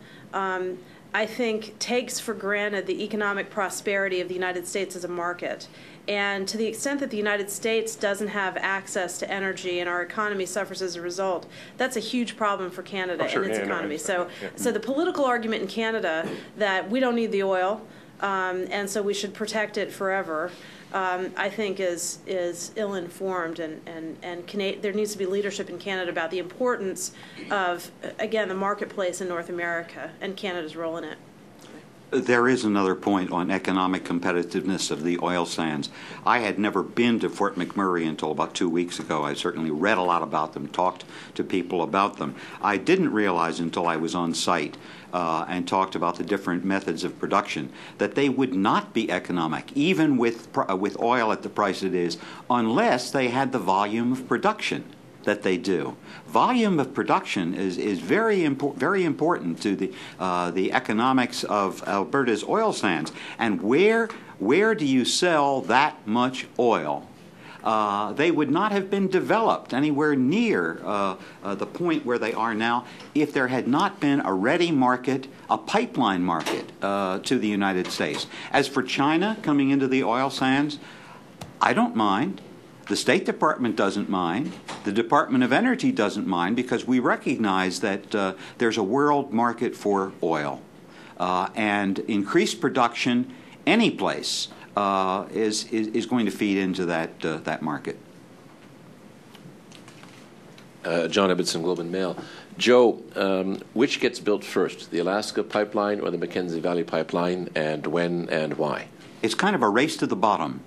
I think takes for granted the economic prosperity of the United States as a market. And to the extent that the United States doesn't have access to energy and our economy suffers as a result, that's a huge problem for Canada and its economy. So the political argument in Canada that we don't need the oil and so we should protect it forever, I think is ill-informed, and there needs to be leadership in Canada about the importance of, again, the marketplace in North America and Canada's role in it. There is another point on economic competitiveness of the oil sands. I had never been to Fort McMurray until about 2 weeks ago. I certainly read a lot about them, talked to people about them. I didn't realize until I was on site and talked about the different methods of production that they would not be economic, even with oil at the price it is, unless they had the volume of production that they do. Volume of production is very important to the economics of Alberta's oil sands. And where do you sell that much oil? They would not have been developed anywhere near the point where they are now if there had not been a ready market, a pipeline market to the United States. As for China coming into the oil sands, I don't mind. The State Department doesn't mind. The Department of Energy doesn't mind, because we recognize that there's a world market for oil. And increased production any place is going to feed into that market. John Ibbotson, Globe and Mail. Joe, which gets built first, the Alaska pipeline or the Mackenzie Valley pipeline, and when and why? It's kind of a race to the bottom.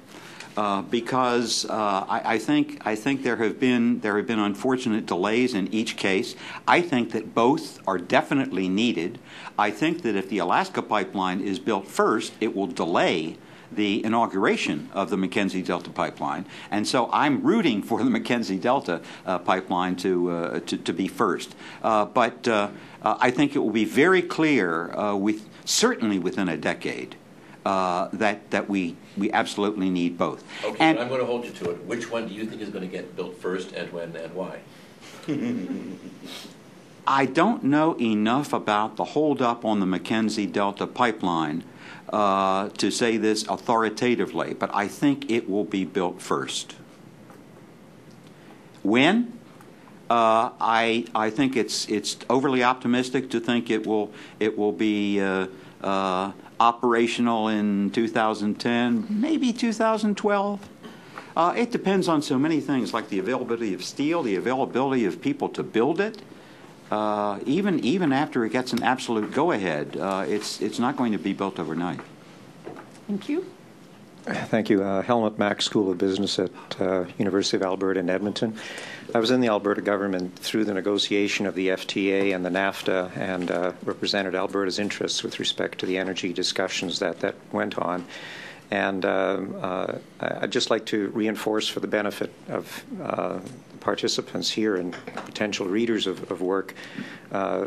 Because I think there have been unfortunate delays in each case. I think that both are definitely needed. I think that if the Alaska pipeline is built first, it will delay the inauguration of the Mackenzie Delta pipeline, and so I'm rooting for the Mackenzie Delta pipeline to be first. But I think it will be very clear, certainly within a decade, that we absolutely need both. Okay, and I'm going to hold you to it. Which one do you think is going to get built first, and when, and why? I don't know enough about the holdup on the Mackenzie Delta pipeline to say this authoritatively, but I think it will be built first. When? I think it's overly optimistic to think it will be operational in 2010, maybe 2012. It depends on so many things, like the availability of steel, the availability of people to build it. Even after it gets an absolute go-ahead, it's not going to be built overnight. Thank you. Thank you. Helmut Mack, School of Business at University of Alberta in Edmonton. I was in the Alberta government through the negotiation of the FTA and the NAFTA, and represented Alberta's interests with respect to the energy discussions that went on. And I'd just like to reinforce, for the benefit of participants here and potential readers of work,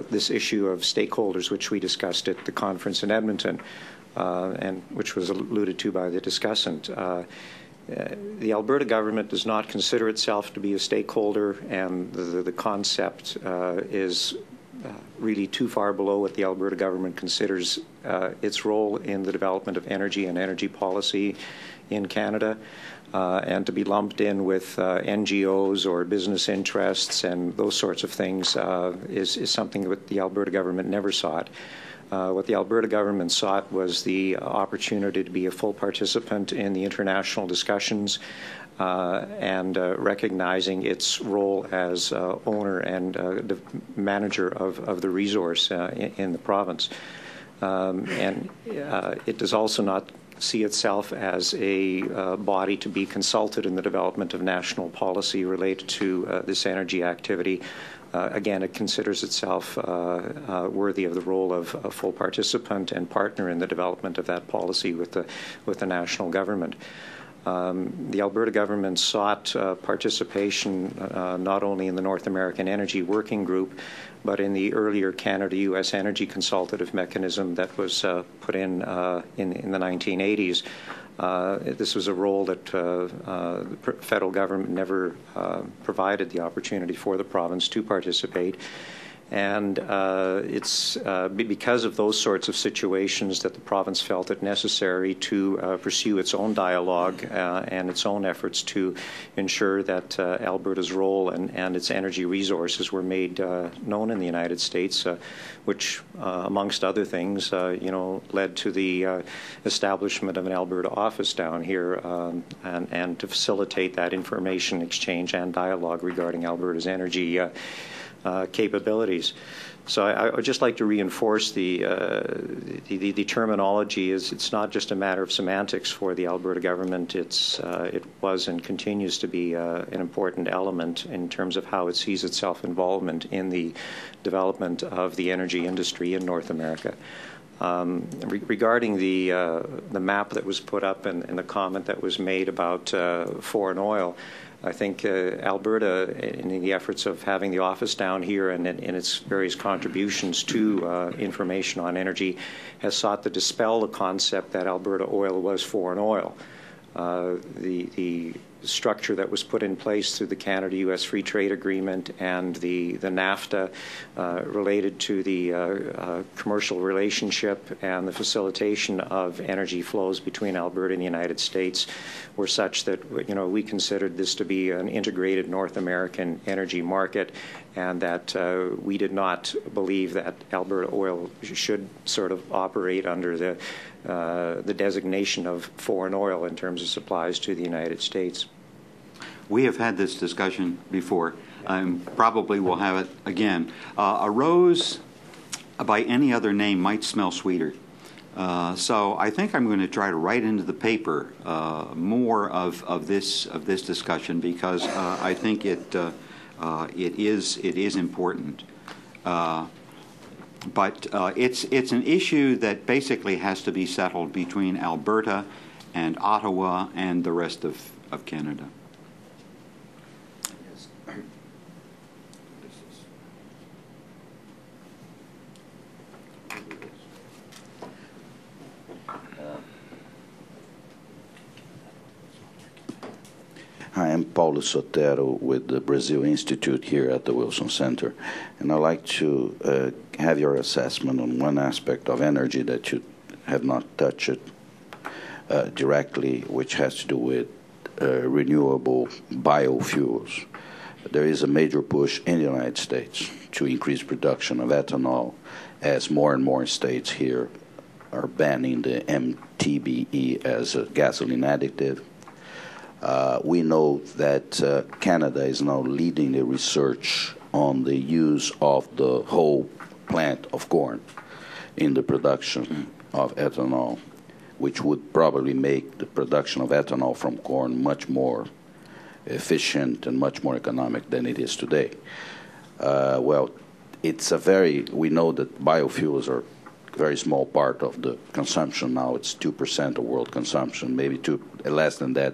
this issue of stakeholders, which we discussed at the conference in Edmonton, and which was alluded to by the discussant. The Alberta government does not consider itself to be a stakeholder, and the concept is really too far below what the Alberta government considers its role in the development of energy and energy policy in Canada. And to be lumped in with NGOs or business interests and those sorts of things is something that the Alberta government never sought. What the Alberta government sought was the opportunity to be a full participant in the international discussions and recognizing its role as owner and the manager of the resource in the province. And it does also not see itself as a body to be consulted in the development of national policy related to this energy activity. Again, it considers itself worthy of the role of a full participant and partner in the development of that policy with the national government. The Alberta government sought participation not only in the North American Energy Working Group, but in the earlier Canada-U.S. Energy Consultative Mechanism that was put in the 1980s. This was a role that the federal government never provided the opportunity for the province to participate. And it's because of those sorts of situations that the province felt it necessary to pursue its own dialogue and its own efforts to ensure that Alberta's role and its energy resources were made known in the United States, which, amongst other things, led to the establishment of an Alberta office down here and to facilitate that information exchange and dialogue regarding Alberta's energy capabilities. So I would just like to reinforce the terminology. It's not just a matter of semantics for the Alberta government. It was and continues to be an important element in terms of how it sees itself involvement in the development of the energy industry in North America. Regarding the map that was put up and the comment that was made about foreign oil, I think Alberta, in the efforts of having the office down here and in its various contributions to information on energy, has sought to dispel the concept that Alberta oil was foreign oil. The structure that was put in place through the Canada-U.S. Free Trade Agreement and the NAFTA related to the commercial relationship and the facilitation of energy flows between Alberta and the United States were such that we considered this to be an integrated North American energy market, and that we did not believe that Alberta oil should sort of operate under the designation of foreign oil in terms of supplies to the United States. We have had this discussion before. Probably will have it again. A rose by any other name might smell sweeter. So I think I'm going to try to write into the paper more of this discussion, because I think it is important. But it's an issue that basically has to be settled between Alberta and Ottawa and the rest of Canada. Hi, I'm Paulo Sotero with the Brazil Institute here at the Wilson Center, and I'd like to have your assessment on one aspect of energy that you have not touched directly, which has to do with renewable biofuels. There is a major push in the United States to increase production of ethanol, as more and more states here are banning the MTBE as a gasoline additive. We know that Canada is now leading the research on the use of the whole plant of corn in the production of ethanol, which would probably make the production of ethanol from corn much more efficient and much more economic than it is today. Well, we know that biofuels are a very small part of the consumption now. It's 2% of world consumption, maybe less than that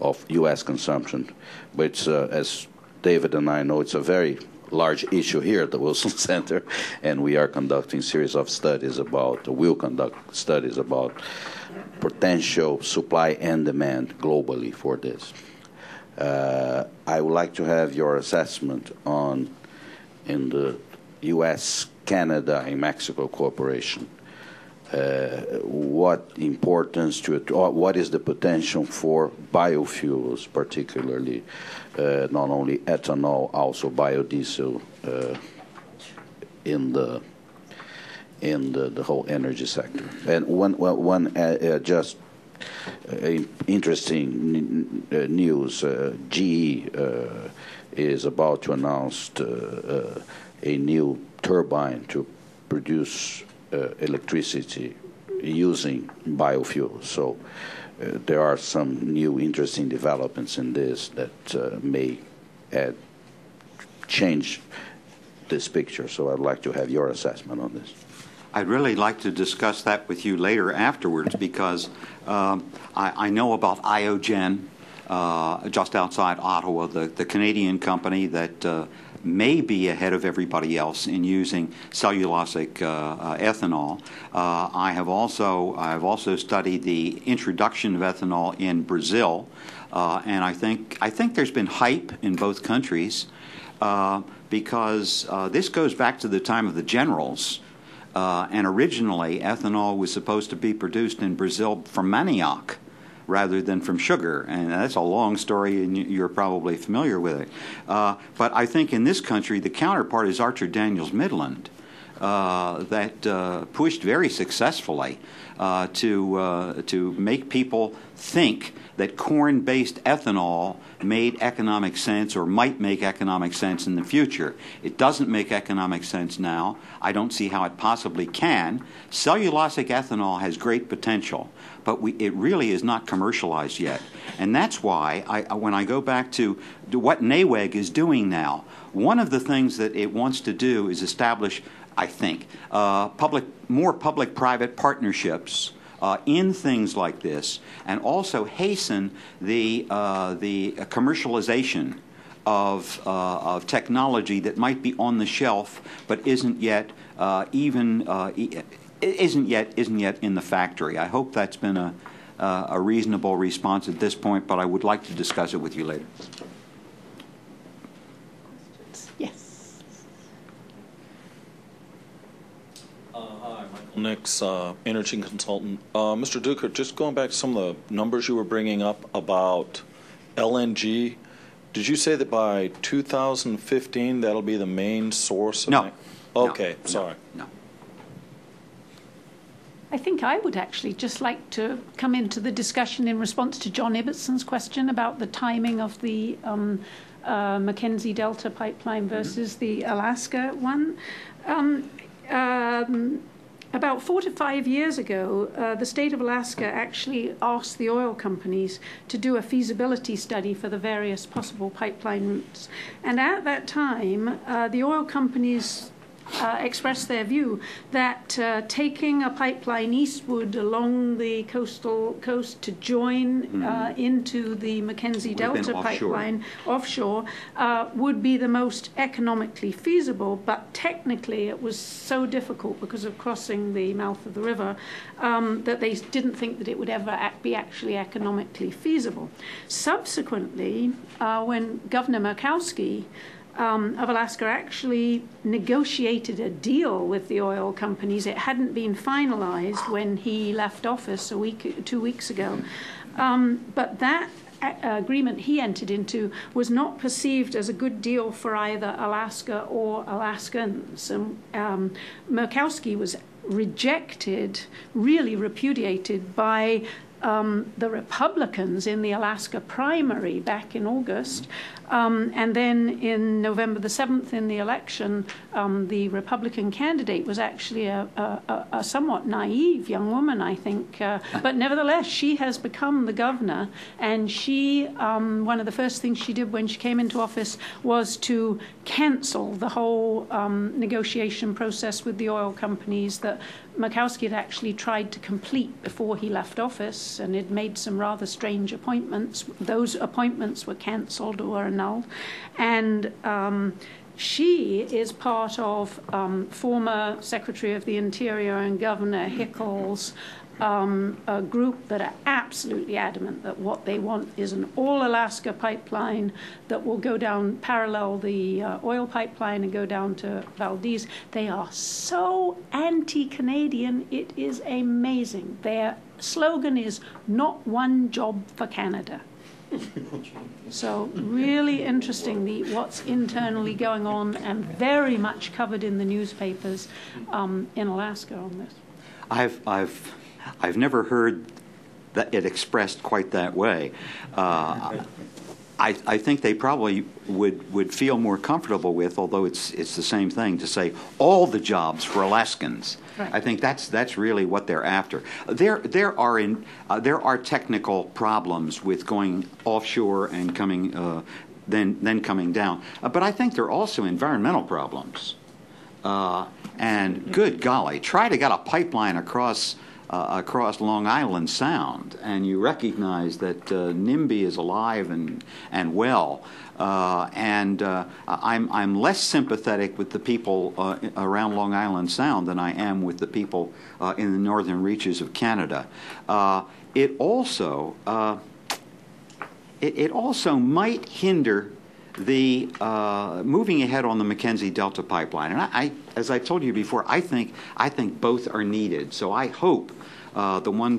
of U.S. consumption. But it's, as David and I know, it's a very large issue here at the Wilson Center, and we are conducting a series of studies will conduct studies about potential supply and demand globally for this. I would like to have your assessment in the U.S., Canada, and Mexico cooperation. What importance what is the potential for biofuels, particularly not only ethanol, also biodiesel in the whole energy sector? And one interesting news: GE is about to announce a new turbine to produce electricity using biofuels. So there are some new interesting developments in this that may change this picture. So I'd like to have your assessment on this. I'd really like to discuss that with you later afterwards because I know about Iogen just outside Ottawa, the Canadian company that may be ahead of everybody else in using cellulosic ethanol. I have also studied the introduction of ethanol in Brazil, and I think there's been hype in both countries because this goes back to the time of the generals. And originally, ethanol was supposed to be produced in Brazil from manioc rather than from sugar. And that's a long story, and you're probably familiar with it. But I think in this country, the counterpart is Archer Daniels Midland, that pushed very successfully to make people think that corn-based ethanol made economic sense or might make economic sense in the future. It doesn't make economic sense now. I don't see how it possibly can. Cellulosic ethanol has great potential, but it really is not commercialized yet. And that's why, when I go back to what NAWEG is doing now, one of the things that it wants to do is establish, I think, more public-private partnerships in things like this, and also hasten the commercialization of technology that might be on the shelf but isn't yet isn't yet in the factory. I hope that's been a reasonable response at this point, but I would like to discuss it with you later. Yes. Hi, Michael Nix, energy consultant. Mr. Duker, just going back to some of the numbers you were bringing up about LNG, did you say that by 2015 that'll be the main source of No. Okay, No. sorry. No. I think I would actually just like to come into the discussion in response to John Ibbetson's question about the timing of the Mackenzie Delta pipeline versus the Alaska one. About 4 to 5 years ago, the state of Alaska actually asked the oil companies to do a feasibility study for the various possible pipeline routes. And at that time, the oil companies expressed their view that taking a pipeline eastward along the coast to join into the Mackenzie Delta pipeline offshore would be the most economically feasible, but technically it was so difficult because of crossing the mouth of the river that they didn't think that it would ever be actually economically feasible. Subsequently, when Governor Murkowski of Alaska actually negotiated a deal with the oil companies. It hadn't been finalized when he left office 2 weeks ago. But that agreement he entered into was not perceived as a good deal for either Alaska or Alaskans. And Murkowski was rejected, really repudiated by the Republicans in the Alaska primary back in August. And then in November the 7th in the election, the Republican candidate was actually a somewhat naive young woman, I think. But nevertheless, she has become the governor. And she, one of the first things she did when she came into office was to cancel the whole negotiation process with the oil companies that Murkowski had actually tried to complete before he left office, and had made some rather strange appointments. Those appointments were cancelled or annulled. And she is part of former Secretary of the Interior and Governor Hickles' a group that are absolutely adamant that what they want is an all-Alaska pipeline that will go down, parallel the oil pipeline and go down to Valdez. They are so anti-Canadian, it is amazing. Their slogan is, "Not one job for Canada." So really interesting what's internally going on, and very much covered in the newspapers in Alaska on this. I've never heard that it expressed quite that way. I think they probably would feel more comfortable with, although it's the same thing, to say all the jobs for Alaskans. Right. I think that's really what they're after. There are technical problems with going offshore and coming then coming down, but I think there are also environmental problems. And good golly, try to get a pipeline across Long Island Sound, and you recognize that NIMBY is alive and well. I'm less sympathetic with the people around Long Island Sound than I am with the people in the northern reaches of Canada. It also might hinder the moving ahead on the Mackenzie Delta pipeline. And as I told you before, I think both are needed. So I hope the one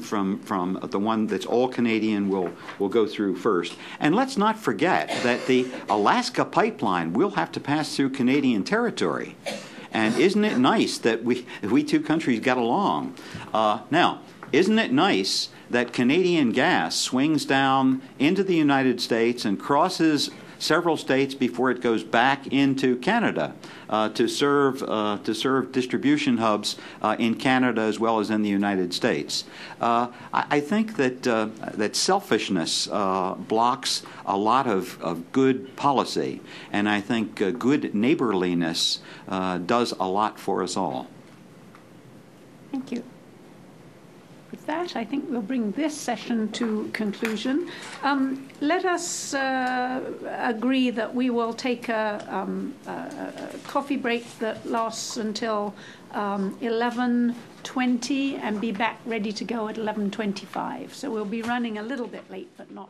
that's all Canadian will go through first. And let's not forget that the Alaska pipeline will have to pass through Canadian territory. And isn't it nice that we two countries got along? Now, isn't it nice that Canadian gas swings down into the United States and crosses several states before it goes back into Canada to serve distribution hubs in Canada as well as in the United States? I think that selfishness blocks a lot of good policy, and I think good neighborliness does a lot for us all. Thank you. With that, I think we'll bring this session to conclusion. Let us agree that we will take a coffee break that lasts until 11:20 and be back ready to go at 11:25. So we'll be running a little bit late, but not